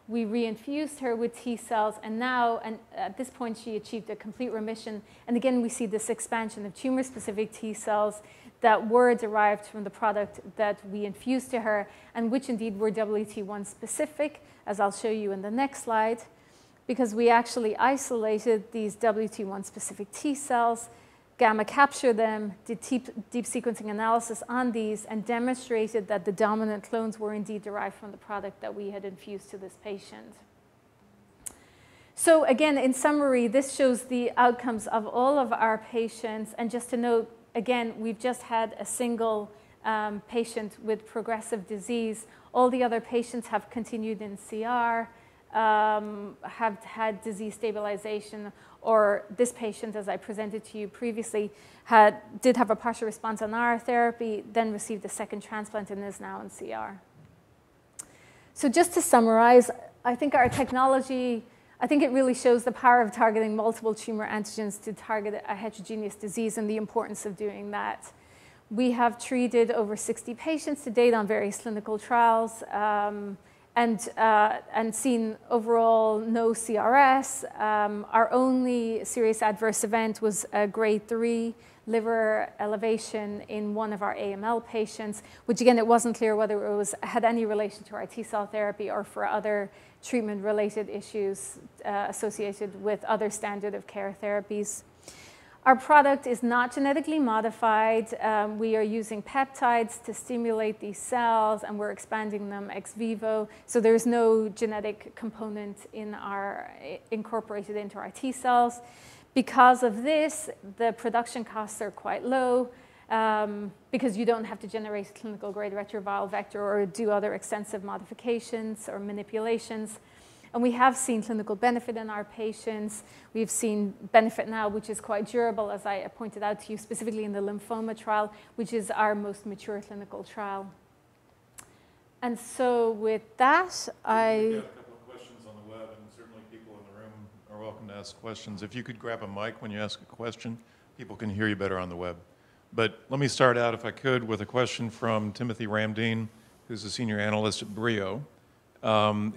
We reinfused her with T cells, and now, at this point, she achieved a complete remission. And again, we see this expansion of tumor-specific T cells that were derived from the product that we infused to her, and which indeed were WT1 specific, as I'll show you in the next slide, because we actually isolated these WT1 specific T cells, gamma captured them, did deep sequencing analysis on these, and demonstrated that the dominant clones were indeed derived from the product that we had infused to this patient. So again, in summary, this shows the outcomes of all of our patients. And just to note, again, we've just had a single patient with progressive disease. All the other patients have continued in CR, have had disease stabilization, or this patient, as I presented to you previously, did have a partial response on our therapy, then received a second transplant and is now in CR. So just to summarize, I think our technology, I think it really shows the power of targeting multiple tumor antigens to target a heterogeneous disease and the importance of doing that. We have treated over 60 patients to date on various clinical trials and seen overall no CRS. Our only serious adverse event was a grade 3 liver elevation in one of our AML patients, which again, it wasn't clear whether it had any relation to our T-cell therapy or for other treatment-related issues associated with other standard of care therapies. Our product is not genetically modified. We are using peptides to stimulate these cells, and we're expanding them ex vivo. So there's no genetic component incorporated into our T cells. Because of this, the production costs are quite low because you don't have to generate a clinical grade retroviral vector or do other extensive modifications or manipulations. And we have seen clinical benefit in our patients. We've seen benefit now, which is quite durable, as I pointed out to you, specifically in the lymphoma trial, which is our most mature clinical trial. And so with that, We've got a couple of questions on the web, and certainly people in the room are welcome to ask questions. If you could grab a mic when you ask a question, people can hear you better on the web. But let me start out, if I could, with a question from Timothy Ramdeen, who's a senior analyst at Brio.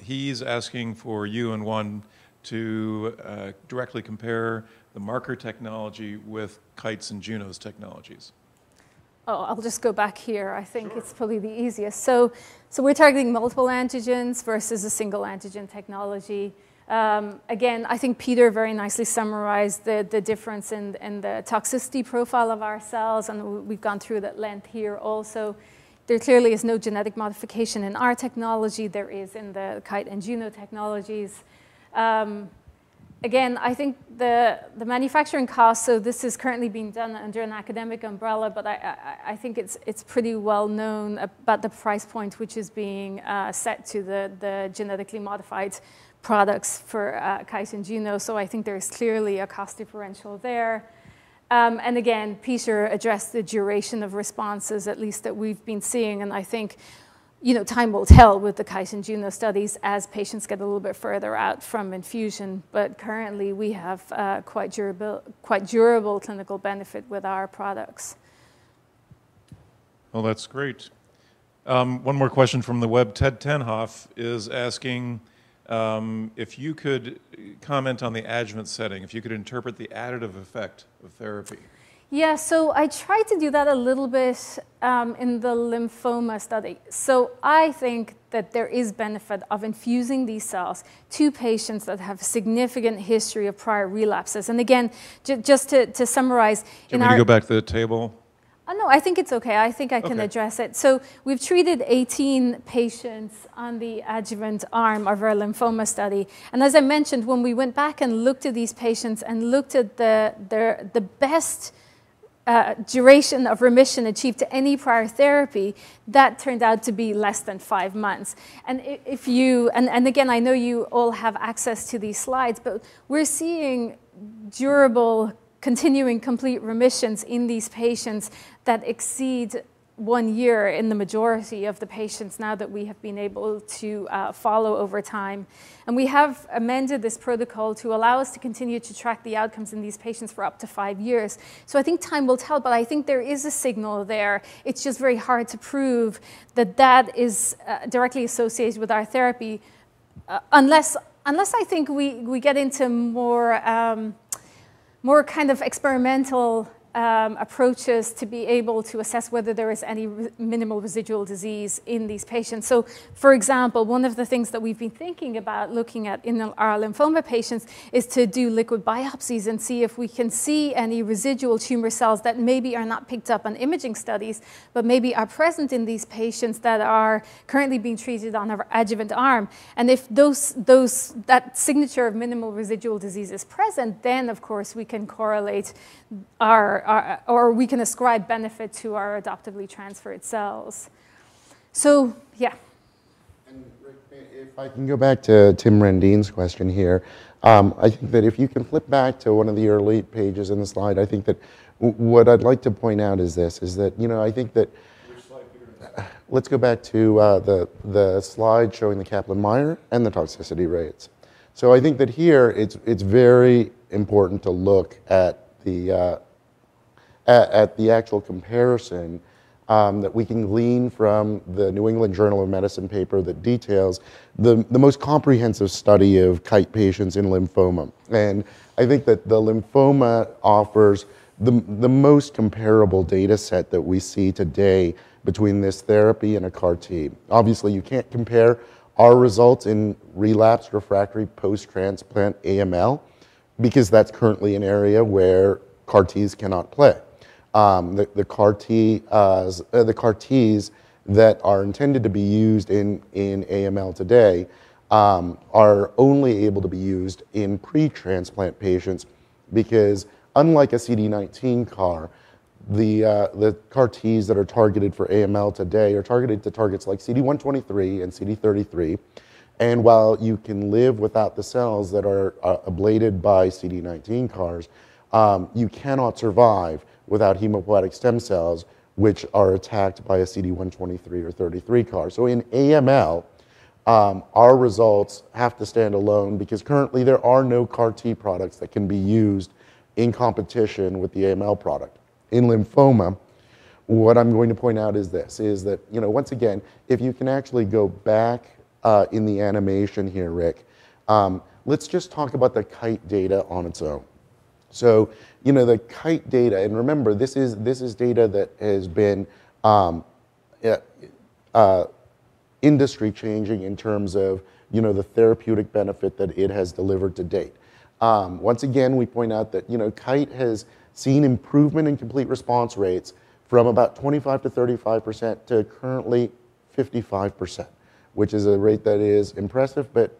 He's asking for you and Juan to directly compare the Marker technology with Kite's and Juno's technologies. Oh, I'll just go back here. I think it's probably the easiest. So we're targeting multiple antigens versus a single antigen technology. Again, I think Peter very nicely summarized the difference in the toxicity profile of our cells, and we've gone through that length here also. There clearly is no genetic modification in our technology. There is in the Kite and Juno technologies. Again, I think the manufacturing cost, so this is currently being done under an academic umbrella, but I think it's pretty well known about the price point which is being set to the genetically modified products for Kite and Juno. So I think there's clearly a cost differential there. And again, Peter addressed the duration of responses, at least that we've been seeing. And I think, time will tell with the Kite and Juno studies as patients get a little bit further out from infusion. But currently, we have quite durable clinical benefit with our products. Well, that's great. One more question from the web. Ted Tenhoff is asking if you could comment on the adjuvant setting, if you could interpret the additive effect of therapy. Yeah, so I tried to do that a little bit in the lymphoma study. So I think that there is benefit of infusing these cells to patients that have significant history of prior relapses. And again, just to summarize, Do you want me to go back to the table? Oh, no, I think it's okay. I think I can address it. So we've treated 18 patients on the adjuvant arm of our lymphoma study. And as I mentioned, when we went back and looked at these patients and looked at the best duration of remission achieved to any prior therapy, that turned out to be less than 5 months. And if you, and again, I know you all have access to these slides, but we're seeing durable continuing complete remissions in these patients that exceed 1 year in the majority of the patients now that we have been able to follow over time. And we have amended this protocol to allow us to continue to track the outcomes in these patients for up to 5 years. So I think time will tell, but I think there is a signal there. It's just very hard to prove that that is directly associated with our therapy, unless I think we get into more kind of experimental approaches to be able to assess whether there is any minimal residual disease in these patients. So, for example, one of the things that we've been thinking about looking at in our lymphoma patients is to do liquid biopsies and see if we can see any residual tumor cells that maybe are not picked up on imaging studies, but maybe are present in these patients that are currently being treated on our adjuvant arm. And if that signature of minimal residual disease is present, then of course we can correlate or we can ascribe benefit to our adoptively transferred cells. So, yeah. And Rick, if I can go back to Tim Randine's question here, I think that if you can flip back to one of the early pages in the slide, I think that what I'd like to point out is this, is that, I think that, let's go back to the slide showing the Kaplan-Meier and the toxicity rates. So I think that here it's very important to look at the actual comparison that we can glean from the New England Journal of Medicine paper that details the most comprehensive study of Kite patients in lymphoma. And I think that the lymphoma offers the most comparable data set that we see today between this therapy and a CAR T. Obviously, you can't compare our results in relapsed refractory post-transplant AML because that's currently an area where CAR Ts cannot play. The CAR Ts that are intended to be used in AML today are only able to be used in pre-transplant patients because unlike a CD19 CAR, the CAR Ts that are targeted for AML today are targeted to targets like CD123 and CD33. And while you can live without the cells that are ablated by CD19 CARs, you cannot survive without hematopoietic stem cells, which are attacked by a CD123 or 33 CAR. So in AML, our results have to stand alone because currently there are no CAR T products that can be used in competition with the AML product. In lymphoma, what I'm going to point out is this, is that, once again, if you can actually go back in the animation here, Rick, let's just talk about the Kite data on its own. So, the Kite data, and remember, this is data that has been industry changing in terms of, the therapeutic benefit that it has delivered to date. Once again, we point out that, Kite has seen improvement in complete response rates from about 25 to 35% to currently 55%, which is a rate that is impressive, but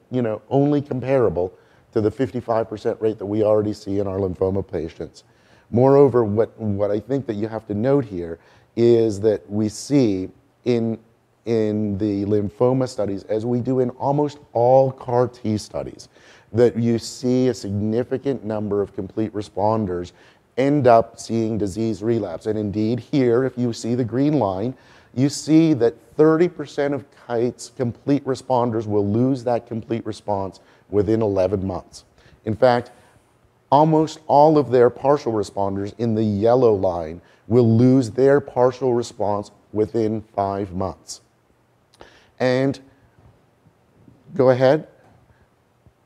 only comparable to the 55% rate that we already see in our lymphoma patients. Moreover, what I think that you have to note here is that we see in the lymphoma studies, as we do in almost all CAR T studies, that you see a significant number of complete responders end up seeing disease relapse. And indeed, here, if you see the green line, you see that 30% of Kite's complete responders will lose that complete response within 11 months. In fact, almost all of their partial responders in the yellow line will lose their partial response within 5 months. And go ahead.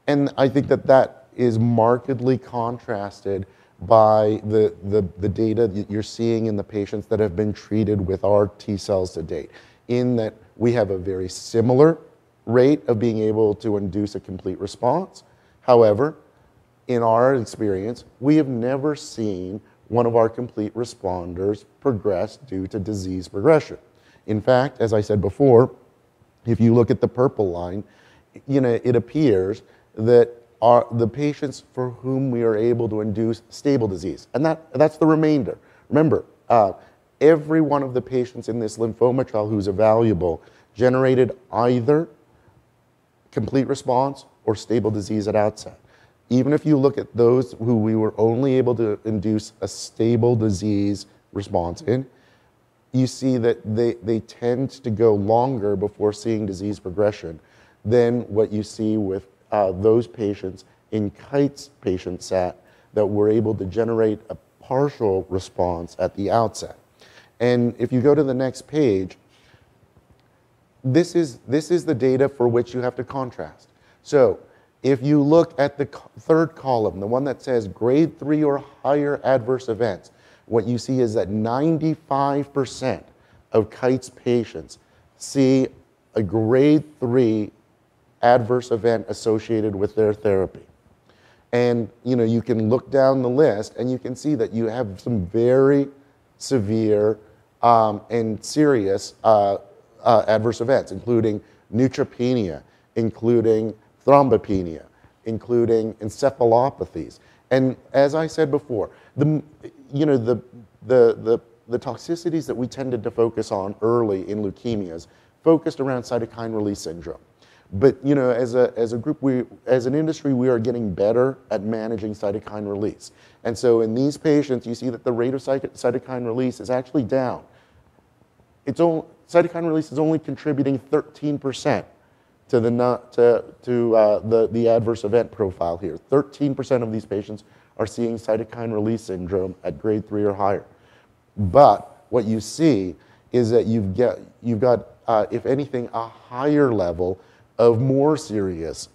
And I think that is markedly contrasted by the data that you're seeing in the patients that have been treated with our T cells to date, in that we have a very similar rate of being able to induce a complete response. However, in our experience, we have never seen one of our complete responders progress due to disease progression. In fact, as I said before, if you look at the purple line, it appears that the patients for whom we are able to induce stable disease, and that's the remainder. Remember, every one of the patients in this lymphoma trial who's evaluable generated either complete response or stable disease at outset. Even if you look at those who we were only able to induce a stable disease response in, you see that they tend to go longer before seeing disease progression than what you see with those patients in Kite's patient set that were able to generate a partial response at the outset. And if you go to the next page, this is the data for which you have to contrast. So if you look at the third column, the one that says grade 3 or higher adverse events, what you see is that 95% of Kite's patients see a grade 3 adverse event associated with their therapy. And you can look down the list and you can see that you have some very severe and serious adverse events, including neutropenia, including thrombopenia, including encephalopathies. And as I said before, the toxicities that we tended to focus on early in leukemias focused around cytokine release syndrome. But as a group, as an industry, we are getting better at managing cytokine release. And so in these patients, you see that the rate of cytokine release is actually down. Cytokine release is only contributing 13% to the adverse event profile here. 13% of these patients are seeing cytokine release syndrome at grade 3 or higher. But what you see is that you've got, if anything, a higher level of more serious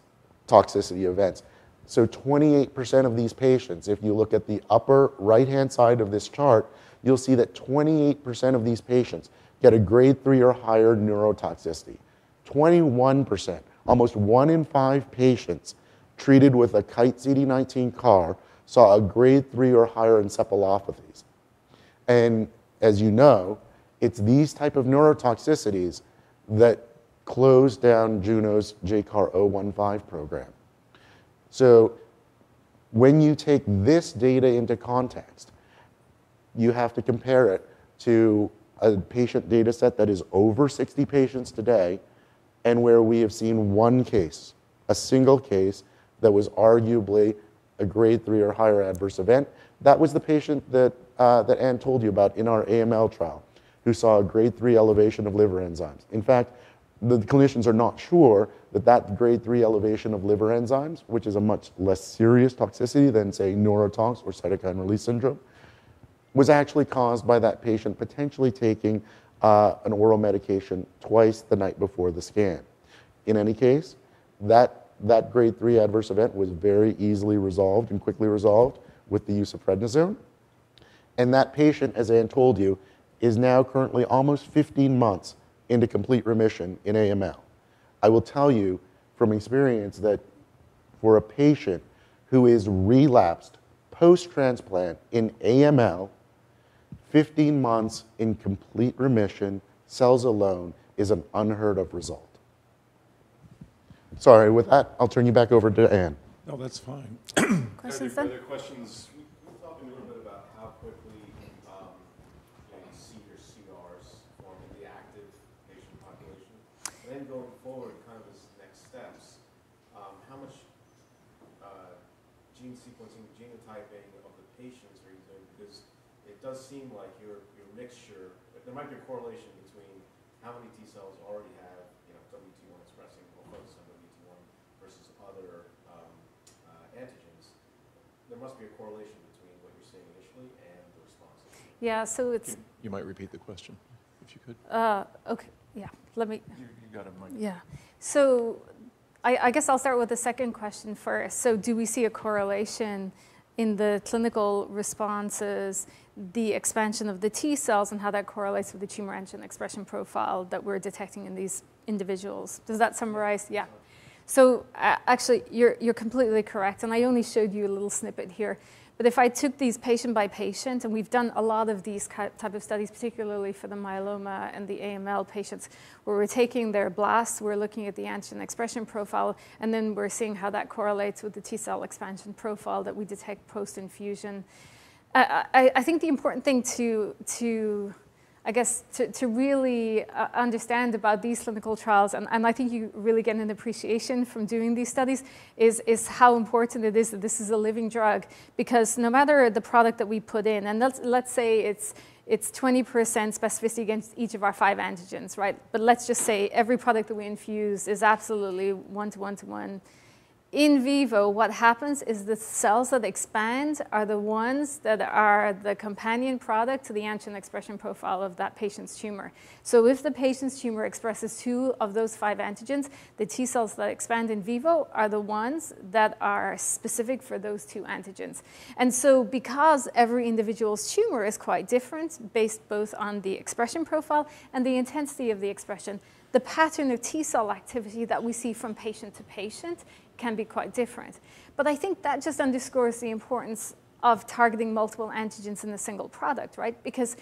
toxicity events. So 28% of these patients, if you look at the upper right-hand side of this chart, you'll see that 28% of these patients get a grade 3 or higher neurotoxicity. 21%, almost 1 in 5 patients treated with a Kite CD19 CAR saw a grade 3 or higher encephalopathies. And as you know, it's these type of neurotoxicities that closed down Juno's JCAR 015 program. So when you take this data into context, you have to compare it to a patient data set that is over 60 patients today and where we have seen one case, a single case that was arguably a grade 3 or higher adverse event. That was the patient that Ann told you about in our AML trial, who saw a grade 3 elevation of liver enzymes. In fact, the clinicians are not sure that grade 3 elevation of liver enzymes, which is a much less serious toxicity than, say, neurotox or cytokine release syndrome, was actually caused by that patient potentially taking an oral medication twice the night before the scan. In any case, that grade 3 adverse event was very easily resolved and quickly resolved with the use of prednisone. And that patient, as Ann told you, is now currently almost 15 months into complete remission in AML. I will tell you from experience that for a patient who is relapsed post-transplant in AML, 15 months in complete remission, cells alone, is an unheard of result. Sorry, with that, I'll turn you back over to Ann. No, that's fine. Questions then? Other questions? We'll talk a little bit about how quickly you see your CRs form in the active patient population. And then going forward, kind of as next steps, how much gene sequencing, genotyping of the patients are you doing? Because it does seem like your mixture, there might be a correlation between how many T cells already have WT1 expressing or focus on WT1 versus other antigens. There must be a correlation between what you're seeing initially and the responses. Yeah, so it's... You might repeat the question, if you could. Okay, yeah, let me... You got it, Mike. Yeah, so I guess I'll start with the second question first. So do we see a correlation in the clinical responses, the expansion of the T cells, and how that correlates with the tumor antigen expression profile that we're detecting in these individuals? Does that summarize? Yeah. So actually, you're completely correct, and I only showed you a little snippet here. But if I took these patient by patient, and we've done a lot of these type of studies, particularly for the myeloma and the AML patients, where we're taking their blasts, we're looking at the antigen expression profile, and then we're seeing how that correlates with the T cell expansion profile that we detect post-infusion. I think the important thing to really understand about these clinical trials, and I think you really get an appreciation from doing these studies, is how important it is that this is a living drug. Because no matter the product that we put in, and let's say it's 20% specificity against each of our 5 antigens, right? But let's just say every product that we infuse is absolutely 1-to-1-to-1. in vivo, what happens is the cells that expand are the ones that are the companion product to the antigen expression profile of that patient's tumor. So if the patient's tumor expresses 2 of those 5 antigens, the T cells that expand in vivo are the ones that are specific for those 2 antigens. And so because every individual's tumor is quite different, based both on the expression profile and the intensity of the expression, the pattern of T cell activity that we see from patient to patient can be quite different. But I think that just underscores the importance of targeting multiple antigens in a single product, right? Because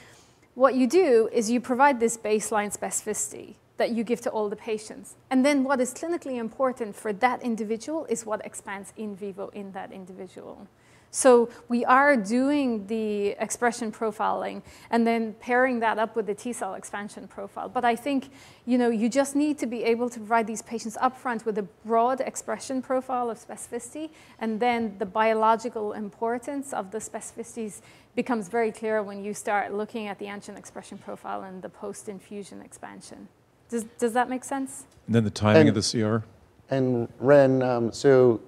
what you do is you provide this baseline specificity that you give to all the patients. And then what is clinically important for that individual is what expands in vivo in that individual. So we are doing the expression profiling and then pairing that up with the T cell expansion profile. But I think, you just need to be able to provide these patients upfront with a broad expression profile of specificity, and then the biological importance of the specificities becomes very clear when you start looking at the antigen expression profile and the post-infusion expansion. Does that make sense? And then the timing of the CR? And Ren, so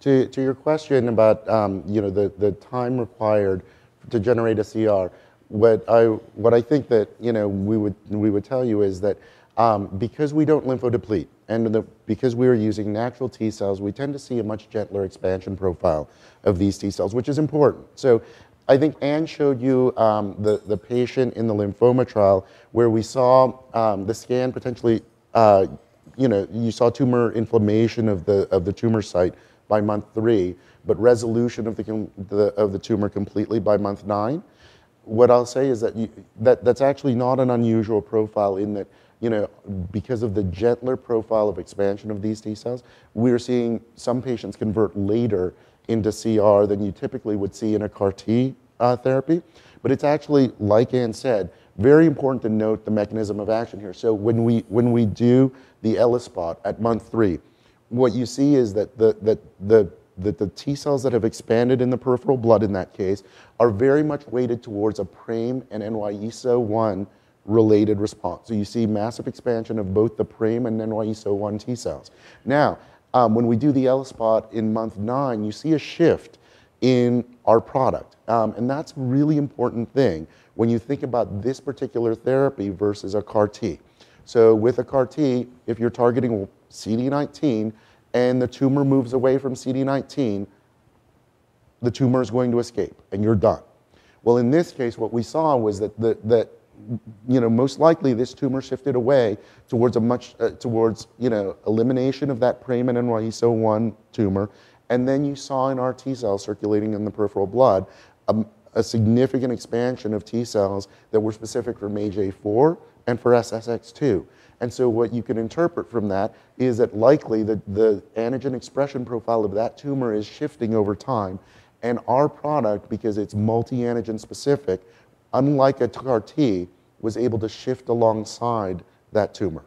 to your question about the time required to generate a CR, what I think that we would tell you is that because we don't lymphodeplete and because we are using natural T cells, we tend to see a much gentler expansion profile of these T cells, which is important. So I think Ann showed you the patient in the lymphoma trial where we saw the scan potentially. You saw tumor inflammation of the tumor site by month 3, but resolution of the tumor completely by month 9. What I'll say is that that's actually not an unusual profile in that, because of the gentler profile of expansion of these T cells, we're seeing some patients convert later into CR than you typically would see in a CAR T therapy. But it's actually, like Ann said, very important to note the mechanism of action here. So when we do the ELISpot at month 3, what you see is that the T cells that have expanded in the peripheral blood in that case are very much weighted towards a PRAME and NY-ESO-1 related response. So you see massive expansion of both the PRAME and NY-ESO-1 T cells. Now, when we do the ELISpot in month 9, you see a shift in our product. And that's a really important thing when you think about this particular therapy versus a CAR T. So with a CAR T, if you're targeting CD19 and the tumor moves away from CD19, the tumor is going to escape and you're done. Well, in this case, what we saw was that most likely this tumor shifted away towards elimination of that PRAME and NY-ESO-1 tumor, and then you saw in our T cells circulating in the peripheral blood a significant expansion of T cells that were specific for MAGE-A4 and for SSX2. And so what you can interpret from that is that likely the antigen expression profile of that tumor is shifting over time. And our product, because it's multi-antigen specific, unlike a CAR T, was able to shift alongside that tumor.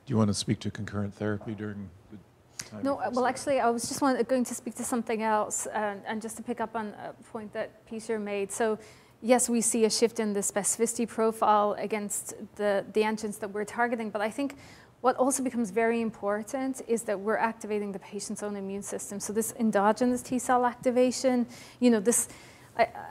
Do you want to speak to concurrent therapy during the time? No, well, actually, I was just going to speak to something else, and just to pick up on a point that Peter made. So, yes, we see a shift in the specificity profile against the antigens that we're targeting, but I think what also becomes very important is that we're activating the patient's own immune system. So this endogenous T cell activation,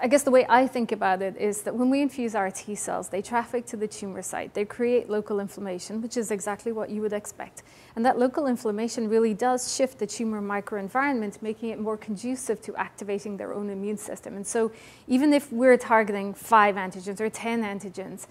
I guess the way I think about it is that when we infuse our T cells, they traffic to the tumor site. They create local inflammation, which is exactly what you would expect. And that local inflammation really does shift the tumor microenvironment, making it more conducive to activating their own immune system. And so even if we're targeting 5 antigens or 10 antigens,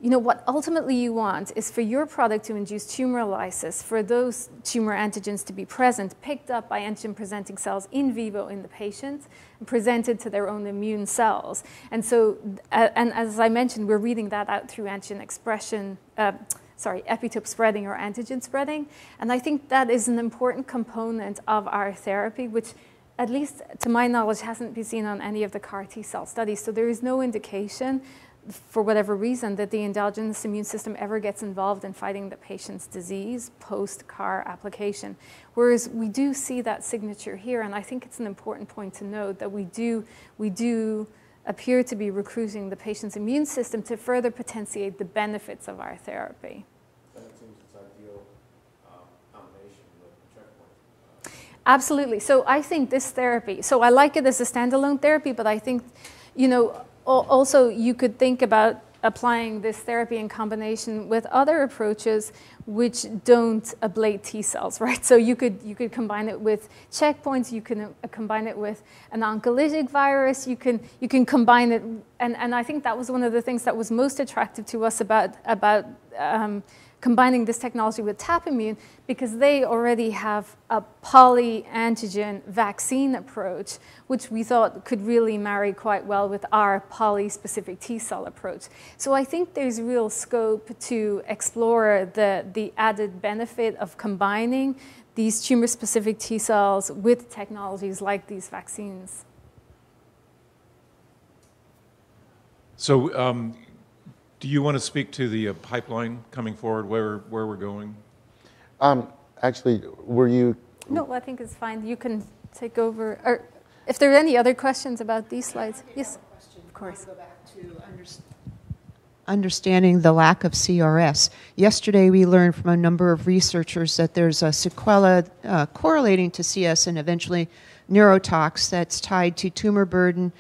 what ultimately you want is for your product to induce tumor lysis, for those tumor antigens to be present, picked up by antigen-presenting cells in vivo in the patient, and presented to their own immune cells. And so, and as I mentioned, we're reading that out through antigen expression, epitope spreading or antigen spreading. And I think that is an important component of our therapy, which, at least to my knowledge, hasn't been seen on any of the CAR T cell studies. So there is no indication, for whatever reason, that the endogenous immune system ever gets involved in fighting the patient's disease post-CAR application. Whereas we do see that signature here, and I think it's an important point to note that we do appear to be recruiting the patient's immune system to further potentiate the benefits of our therapy. That seems its ideal combination with the Absolutely. So I think this therapy, so I like it as a standalone therapy, but I think, you know, also you could think about applying this therapy in combination with other approaches which don't ablate T cells, right? So you could combine it with checkpoints, you can combine it with an oncolytic virus, you can combine it, and I think that was one of the things that was most attractive to us about combining this technology with TapImmune, because they already have a poly-antigen vaccine approach, which we thought could really marry quite well with our poly-specific T-cell approach. So I think there's real scope to explore the added benefit of combining these tumor-specific T-cells with technologies like these vaccines. So, do you want to speak to the pipeline coming forward, where we're going? Actually, were you? No, I think it's fine. You can take over. Or if there are any other questions about these slides. Yes, of course. Go back to understanding the lack of CRS. Yesterday, we learned from a number of researchers that there's a sequela correlating to CS and eventually neurotox that's tied to tumor burden,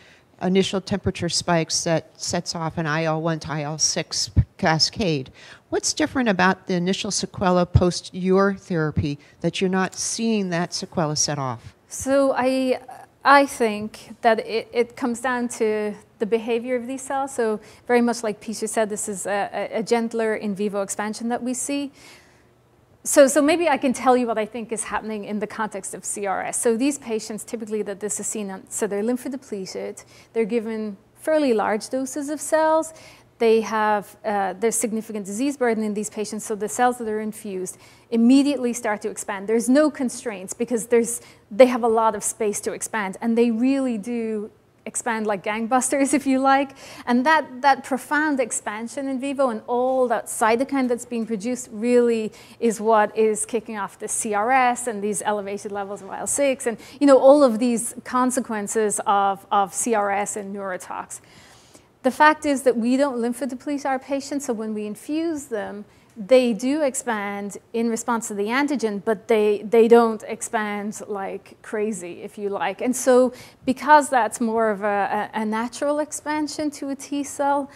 initial temperature spikes that sets off an IL-1 to IL-6 cascade. What's different about the initial sequela post your therapy that you're not seeing that sequela set off? So I think that it comes down to the behavior of these cells. So very much like Peter said, this is a gentler in vivo expansion that we see. So maybe I can tell you what I think is happening in the context of CRS. So these patients, typically that this is seen on, so they're lymphodepleted, they're given fairly large doses of cells, they have, there's significant disease burden in these patients, so the cells that are infused immediately start to expand. There's no constraints because they have a lot of space to expand, and they really do expand like gangbusters, if you like. And that profound expansion in vivo and all that cytokine that's being produced really is what is kicking off the CRS and these elevated levels of IL-6 and, you know, all of these consequences of CRS and neurotox. The fact is that we don't lymphodeplete our patients, so when we infuse them, they do expand in response to the antigen, but they don't expand like crazy, if you like. And so because that's more of a natural expansion to a T cell,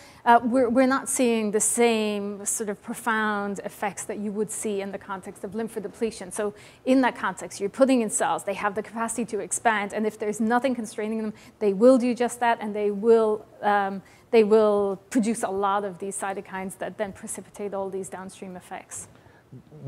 we're not seeing the same sort of profound effects that you would see in the context of lymphodepletion. So in that context, you're putting in cells, they have the capacity to expand, and if there's nothing constraining them, they will do just that, and they will produce a lot of these cytokines that then precipitate all these downstream effects.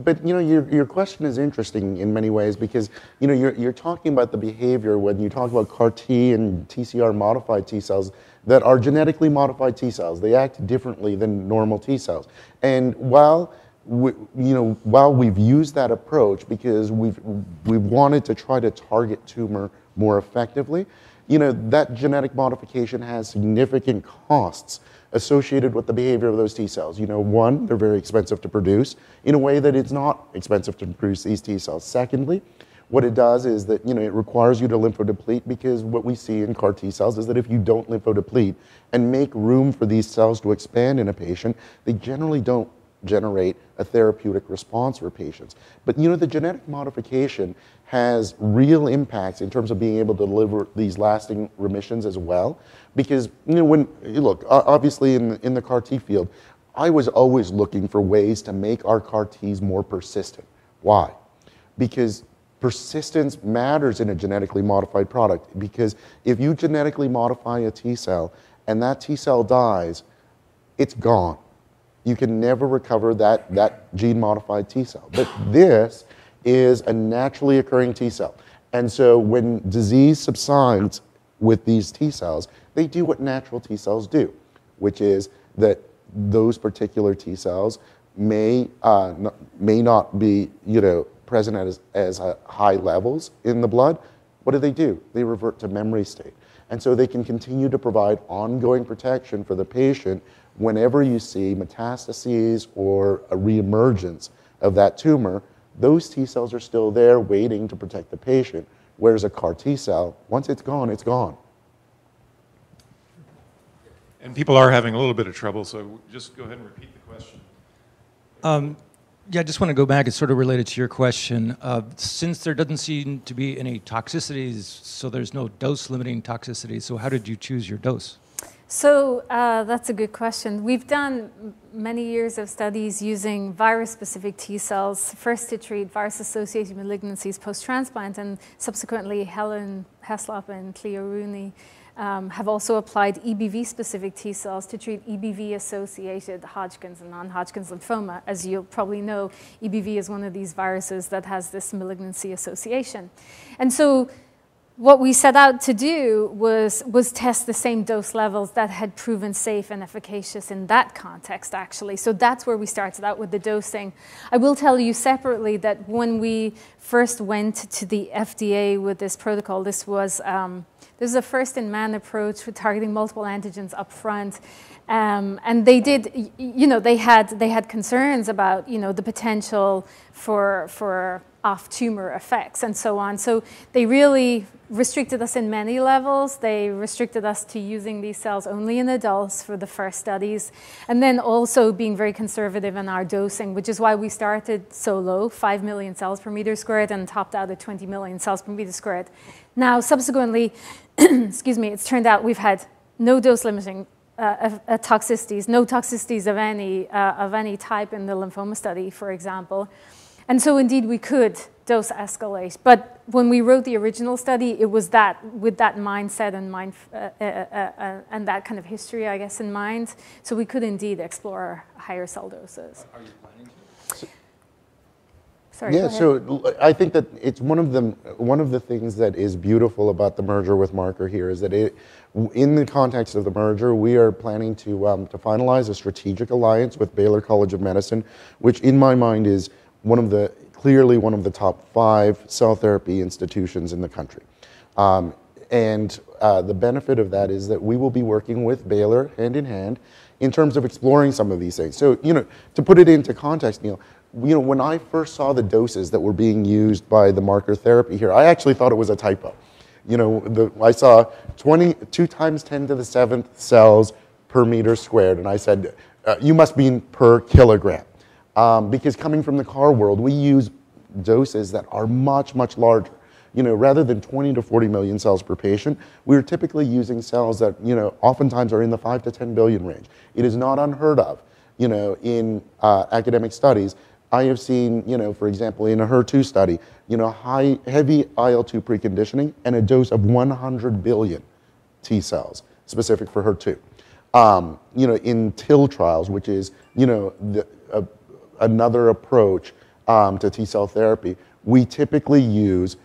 But you know, your question is interesting in many ways because you know you're talking about the behavior when you talk about CAR T and TCR modified T cells that are genetically modified T cells. They act differently than normal T cells. And while we've used that approach because we've wanted to try to target tumor more effectively, you know, that genetic modification has significant costs associated with the behavior of those T cells. You know, one, they're very expensive to produce in a way that it's not expensive to produce these T cells. Secondly, what it does is that, you know, it requires you to lymphodeplete because what we see in CAR T cells is that if you don't lymphodeplete and make room for these cells to expand in a patient, they generally don't generate a therapeutic response for patients. But you know, the genetic modification has real impacts in terms of being able to deliver these lasting remissions as well. Because you know, when you look, obviously in the CAR T field, I was always looking for ways to make our CAR Ts more persistent. Why? Because persistence matters in a genetically modified product. Because if you genetically modify a T cell and that T cell dies, it's gone. You can never recover that gene-modified T cell. But this is a naturally occurring T cell. And so when disease subsides with these T cells, they do what natural T cells do, which is that those particular T cells may not be, you know, present as high levels in the blood. What do? They revert to memory state. And so they can continue to provide ongoing protection for the patient whenever you see metastases or a reemergence of that tumor. Those T cells are still there waiting to protect the patient, whereas a CAR T cell, once it's gone, it's gone. And people are having a little bit of trouble, so just go ahead and repeat the question. Yeah, I just want to go back. It's sort of related to your question. Since there doesn't seem to be any toxicities, so there's no dose-limiting toxicity, so how did you choose your dose? So that's a good question. We've done many years of studies using virus-specific T cells, first to treat virus-associated malignancies post-transplant, and subsequently Helen Heslop and Cleo Rooney have also applied EBV-specific T cells to treat EBV-associated Hodgkin's and non-Hodgkin's lymphoma. As you'll probably know, EBV is one of these viruses that has this malignancy association. And so what we set out to do was test the same dose levels that had proven safe and efficacious in that context, actually. So that's where we started out with the dosing. I will tell you separately that when we first went to the FDA with this protocol, this was a first-in-man approach with targeting multiple antigens up front. And they did, they had concerns about, the potential for off-tumor effects and so on. So they really restricted us in many levels. They restricted us to using these cells only in adults for the first studies, and then also being very conservative in our dosing, which is why we started so low, 5 million cells per meter squared, and topped out at 20 million cells per meter squared. Now, subsequently, excuse me, it's turned out we've had no dose-limiting toxicities, no toxicities of any type in the lymphoma study, for example. And so indeed we could dose escalate. But when we wrote the original study, it was that with that mindset and and that kind of history, I guess, in mind. So we could indeed explore higher cell doses. Are you planning to? Sorry, Yeah, so I think that it's one of the things that is beautiful about the merger with Marker here is that in the context of the merger, we are planning to finalize a strategic alliance with Baylor College of Medicine, which in my mind is clearly one of the top 5 cell therapy institutions in the country. The benefit of that is that we will be working with Baylor hand in hand in terms of exploring some of these things. So, to put it into context, Neil, when I first saw the doses that were being used by the Marker therapy here, I actually thought it was a typo. I saw 22 times 10 to the 7th cells per meter squared, and I said, you must mean per kilogram. Because coming from the CAR world, we use doses that are much, much larger. Rather than 20 to 40 million cells per patient, we're typically using cells that, oftentimes are in the 5 to 10 billion range. It is not unheard of, in academic studies. I have seen, for example, in a HER2 study, heavy IL-2 preconditioning and a dose of 100 billion T cells specific for HER2. In TIL trials, which is, another approach to T cell therapy, we typically use,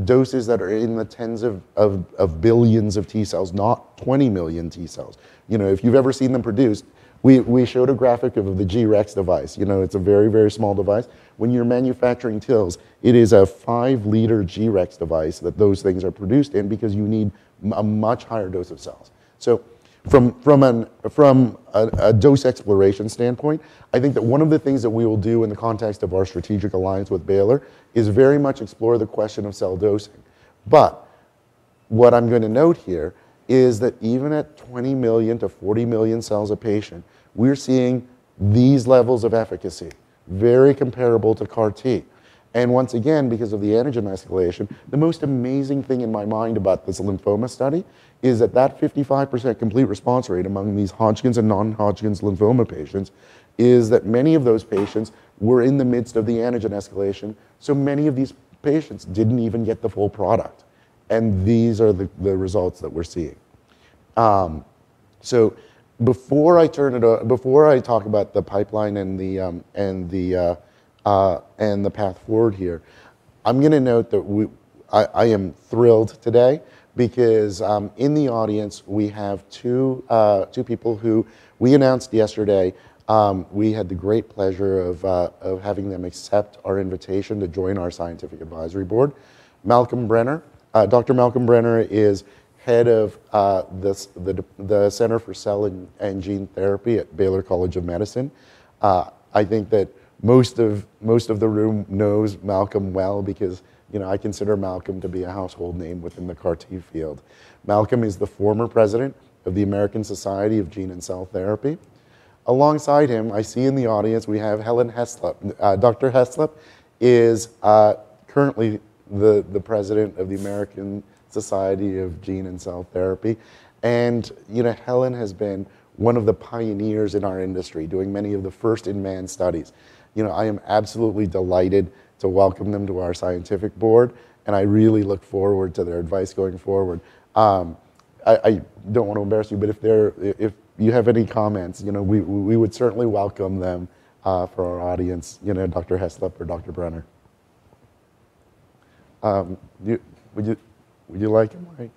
doses that are in the tens of billions of T cells, not 20 million T cells. If you've ever seen them produced, we showed a graphic of the G-Rex device. It's a very, very small device. When you're manufacturing TILs, it is a 5-liter G-Rex device that those things are produced in because you need a much higher dose of cells. So from a dose exploration standpoint, I think that one of the things that we will do in the context of our strategic alliance with Baylor is very much explore the question of cell dosing. But what I'm going to note here is that even at 20 million to 40 million cells a patient, we're seeing these levels of efficacy, very comparable to CAR T. And once again, because of the antigen escalation, the most amazing thing in my mind about this lymphoma study is that 55% complete response rate among these Hodgkin's and non-Hodgkin's lymphoma patients is that many of those patients were in the midst of the antigen escalation, so many of these patients didn't even get the full product. And these are the results that we're seeing. So before I talk about the pipeline and the path forward here, I'm going to note that I am thrilled today because in the audience we have two people who we announced yesterday. We had the great pleasure of having them accept our invitation to join our scientific advisory board. Malcolm Brenner, Dr. Malcolm Brenner is head of the Center for Cell and Gene Therapy at Baylor College of Medicine. I think that most of the room knows Malcolm well because I consider Malcolm to be a household name within the CAR T field. Malcolm is the former president of the American Society of Gene and Cell Therapy. Alongside him, I see in the audience, we have Helen Heslop. Dr. Heslop is currently the president of the American Society of Gene and Cell Therapy. And Helen has been one of the pioneers in our industry, doing many of the first in-man studies. I am absolutely delighted to welcome them to our scientific board, and I really look forward to their advice going forward. I don't want to embarrass you, but if you have any comments, we would certainly welcome them for our audience, Dr. Heslop or Dr. Brenner. Would you like him, Mike?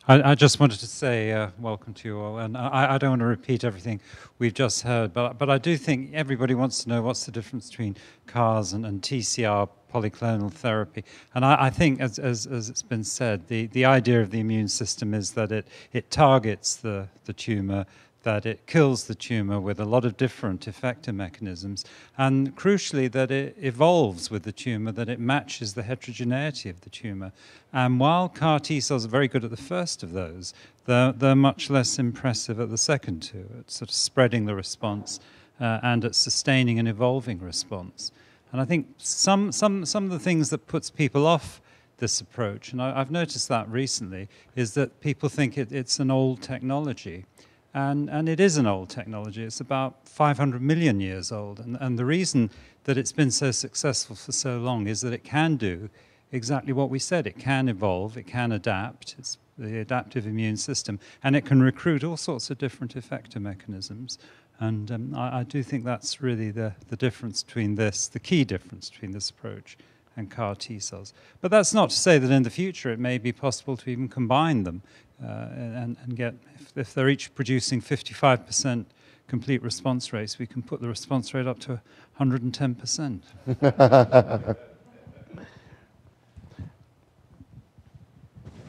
I just wanted to say welcome to you all, and I don't want to repeat everything we've just heard, but I do think everybody wants to know what's the difference between CARs and TCR polyclonal therapy. And I think, as it's been said, the idea of the immune system is that it targets the tumor, that it kills the tumor with a lot of different effector mechanisms, and crucially that it evolves with the tumor, that it matches the heterogeneity of the tumor. And while CAR T cells are very good at the first of those, they're much less impressive at the second two, at sort of spreading the response and at sustaining an evolving response. And I think some of the things that puts people off this approach, and I've noticed that recently, is that people think it's an old technology. And it is an old technology. It's about 500 million years old. And the reason that it's been so successful for so long is that it can do exactly what we said. It can evolve, it can adapt. It's the adaptive immune system. And it can recruit all sorts of different effector mechanisms. And I do think that's really the difference between this, the key difference between this approach and CAR T cells. But that's not to say that in the future it may be possible to even combine them and get, if they're each producing 55% complete response rates, we can put the response rate up to 110%. Any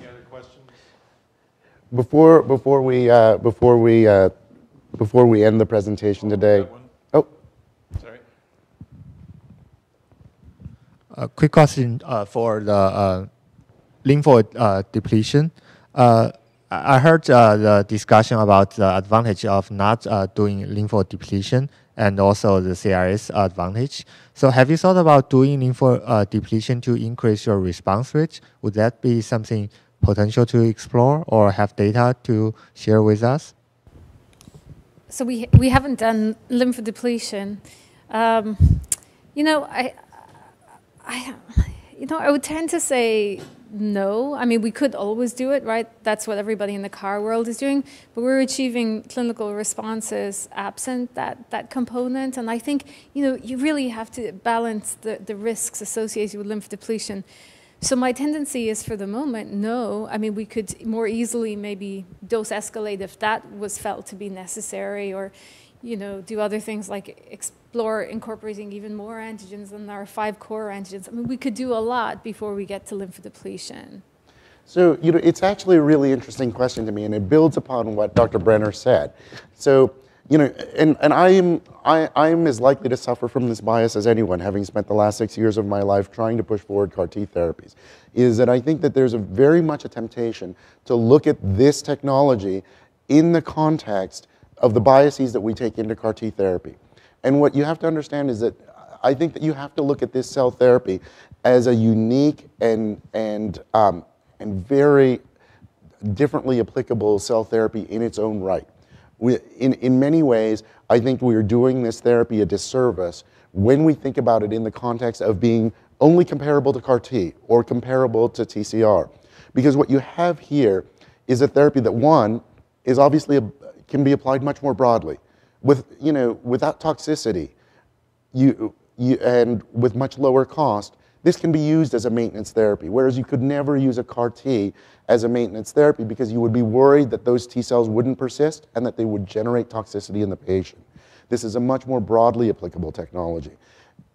other questions? Before we end the presentation today. Oh, sorry. A quick question for the lymphodepletion. I heard the discussion about the advantage of not doing lymphodepletion and also the CRS advantage. So have you thought about doing lymphodepletion to increase your response rate? Would that be something potential to explore or have data to share with us? So we haven't done lymphodepletion. I would tend to say no. I mean, we could always do it, right? That's what everybody in the CAR world is doing. But we're achieving clinical responses absent that component. And I think, you really have to balance the risks associated with lymphodepletion. So my tendency is, for the moment, no. I mean, we could more easily maybe dose escalate if that was felt to be necessary, or do other things like explore incorporating even more antigens than our 5 core antigens. I mean, we could do a lot before we get to lymphodepletion. So, it's actually a really interesting question to me, and it builds upon what Dr. Brenner said. So, and I am as likely to suffer from this bias as anyone, having spent the last 6 years of my life trying to push forward CAR T therapies, is that I think that there's very much a temptation to look at this technology in the context of the biases that we take into CAR T therapy. And what you have to understand is that I think that you have to look at this cell therapy as a unique and very differently applicable cell therapy in its own right. In many ways, I think we are doing this therapy a disservice when we think about it in the context of being only comparable to CAR T or comparable to TCR. Because what you have here is a therapy that, one, is obviously can be applied much more broadly, without toxicity, and with much lower cost. This can be used as a maintenance therapy, whereas you could never use a CAR T as a maintenance therapy because you would be worried that those T cells wouldn't persist and that they would generate toxicity in the patient. This is a much more broadly applicable technology.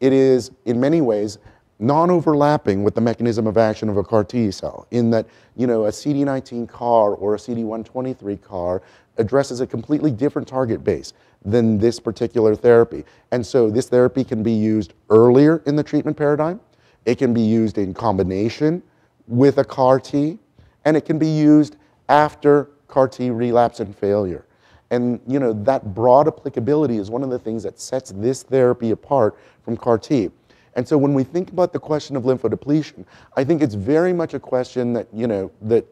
It is, in many ways, non-overlapping with the mechanism of action of a CAR T cell, in that a CD19 CAR or a CD123 CAR addresses a completely different target base than this particular therapy. And so this therapy can be used earlier in the treatment paradigm. It can be used in combination with a CAR T, and it can be used after CAR T relapse and failure. And that broad applicability is one of the things that sets this therapy apart from CAR T. And so when we think about the question of lymphodepletion, I think it's very much a question that, that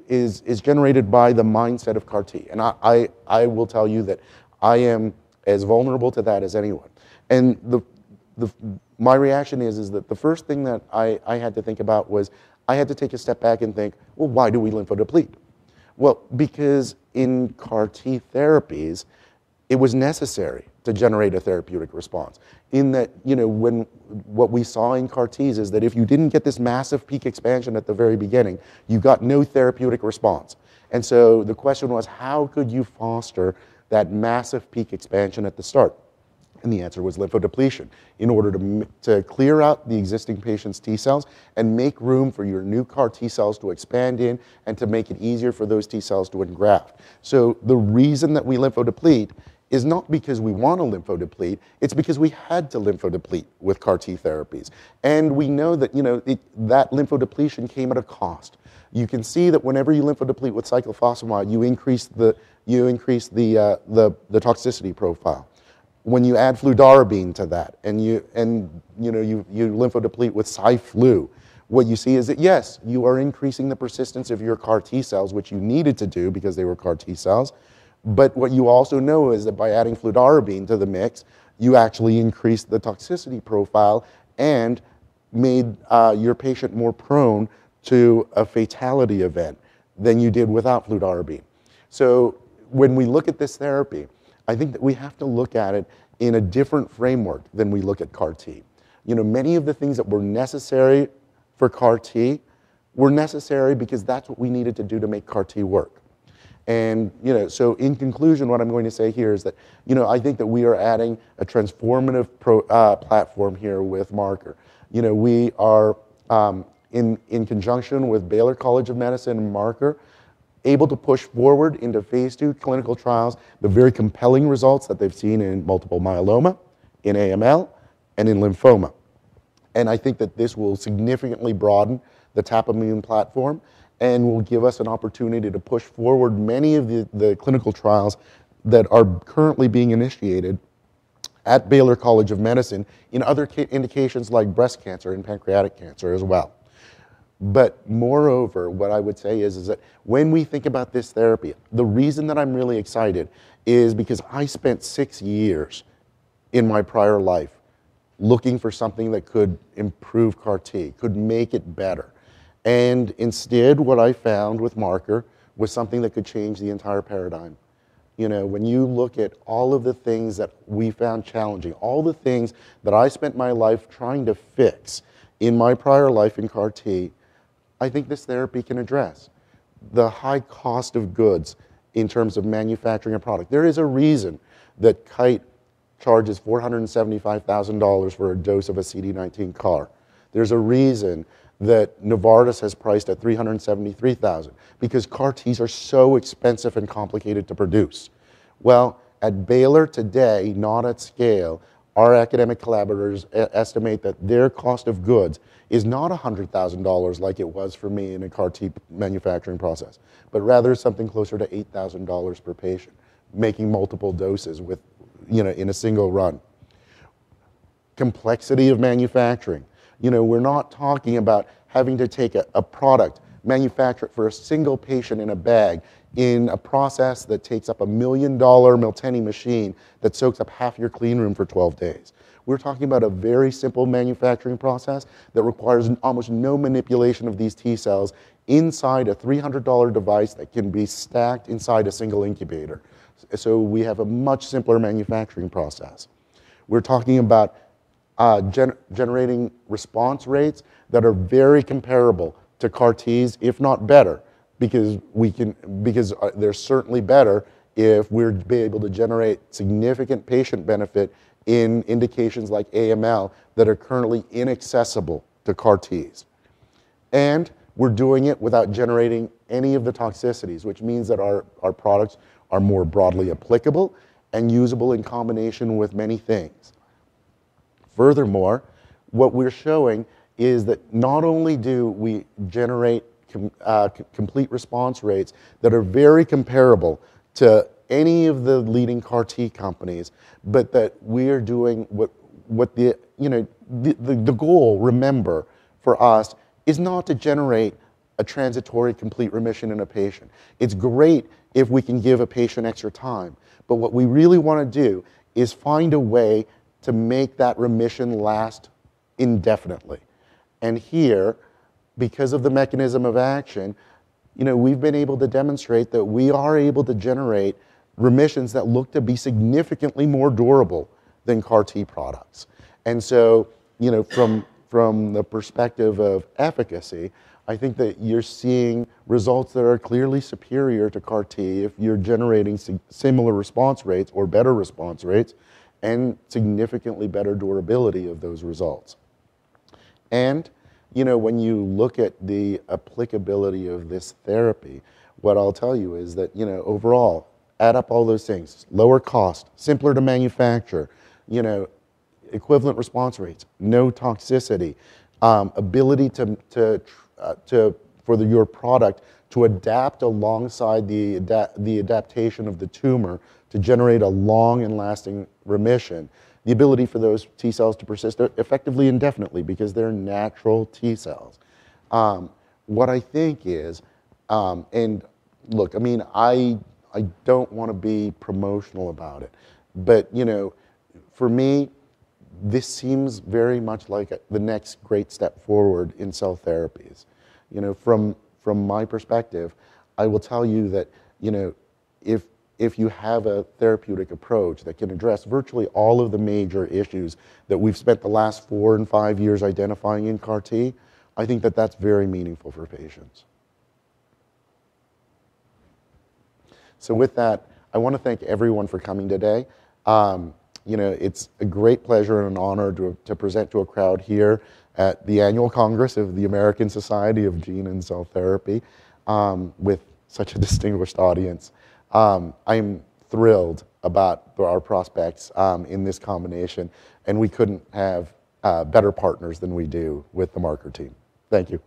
is generated by the mindset of CAR T. And I will tell you that I am as vulnerable to that as anyone. And my reaction is that the first thing that I had to think about was I had to take a step back and think, well, why do we lymphodeplete? Well, because in CAR T therapies, it was necessary to generate a therapeutic response. In that, what we saw in CAR Ts is that if you didn't get this massive peak expansion at the very beginning, you got no therapeutic response. And so the question was, how could you foster that massive peak expansion at the start? And the answer was lymphodepletion, in order to clear out the existing patient's T cells and make room for your new CAR T cells to expand in and to make it easier for those T cells to engraft. So the reason that we lymphodeplete is not because we want to lymphodeplete, it's because we had to lymphodeplete with CAR T therapies. And we know that that lymphodepletion came at a cost. You can see that whenever you lymphodeplete with cyclophosphamide, you increase the toxicity profile. When you add fludarabine to that, and you lymphodeplete with Cy/Flu, what you see is that yes, you are increasing the persistence of your CAR T cells, which you needed to do because they were CAR T cells. But what you also know is that by adding fludarabine to the mix, you actually increased the toxicity profile and made your patient more prone to a fatality event than you did without fludarabine. So when we look at this therapy, I think that we have to look at it in a different framework than we look at CAR T. Many of the things that were necessary for CAR T were necessary because that's what we needed to do to make CAR T work. And so in conclusion, what I'm going to say here is that I think that we are adding a transformative platform here with Marker. We are in conjunction with Baylor College of Medicine and Marker, able to push forward into phase 2 clinical trials the very compelling results that they've seen in multiple myeloma, in AML, and in lymphoma. And I think that this will significantly broaden the TapImmune platform and will give us an opportunity to push forward many of the clinical trials that are currently being initiated at Baylor College of Medicine in other indications like breast cancer and pancreatic cancer as well. But moreover, what I would say is that when we think about this therapy, the reason that I'm really excited is because I spent 6 years in my prior life looking for something that could improve CAR T, could make it better. And instead, what I found with Marker was something that could change the entire paradigm. When you look at all of the things that we found challenging, all the things that I spent my life trying to fix in my prior life in CAR T, I think this therapy can address the high cost of goods in terms of manufacturing a product. There is a reason that Kite charges $475,000 for a dose of a CD19 CAR. There's a reason that Novartis has priced at $373,000 because CAR Ts are so expensive and complicated to produce. Well, at Baylor today, not at scale, our academic collaborators estimate that their cost of goods is not $100,000 like it was for me in a CAR T manufacturing process, but rather something closer to $8,000 per patient, making multiple doses with, in a single run. Complexity of manufacturing. We're not talking about having to take a product, manufacture it for a single patient in a bag in a process that takes up $1 million Miltenyi machine that soaks up half your clean room for 12 days. We're talking about a very simple manufacturing process that requires almost no manipulation of these T cells inside a $300 device that can be stacked inside a single incubator. So we have a much simpler manufacturing process. We're talking about generating response rates that are very comparable to CAR Ts, if not better, because they're certainly better if we're able to generate significant patient benefit in indications like AML that are currently inaccessible to CAR Ts. And we're doing it without generating any of the toxicities, which means that our products are more broadly applicable and usable in combination with many things. Furthermore, what we're showing is that not only do we generate complete response rates that are very comparable to any of the leading CAR T companies, but that we are doing what the goal, remember, for us is not to generate a transitory complete remission in a patient. It's great if we can give a patient extra time, but what we really want to do is find a way to make that remission last indefinitely. And here, because of the mechanism of action, we've been able to demonstrate that we are able to generate remissions that look to be significantly more durable than CAR T products. And so, from the perspective of efficacy, I think that you're seeing results that are clearly superior to CAR T if you're generating similar response rates or better response rates and significantly better durability of those results. And, when you look at the applicability of this therapy, what I'll tell you is that, overall, add up all those things: lower cost, simpler to manufacture, equivalent response rates, no toxicity, ability for your product to adapt alongside the adaptation of the tumor to generate a long and lasting remission, the ability for those T cells to persist effectively indefinitely because they're natural T cells. What I think is, and look, I don't want to be promotional about it, but for me, this seems very much like the next great step forward in cell therapies. From my perspective, I will tell you that, if you have a therapeutic approach that can address virtually all of the major issues that we've spent the last 4 and 5 years identifying in CAR T, I think that that's very meaningful for patients. So with that, I want to thank everyone for coming today. It's a great pleasure and an honor to present to a crowd here at the annual Congress of the American Society of Gene and Cell Therapy with such a distinguished audience. I'm thrilled about our prospects in this combination, and we couldn't have better partners than we do with the Marker team. Thank you.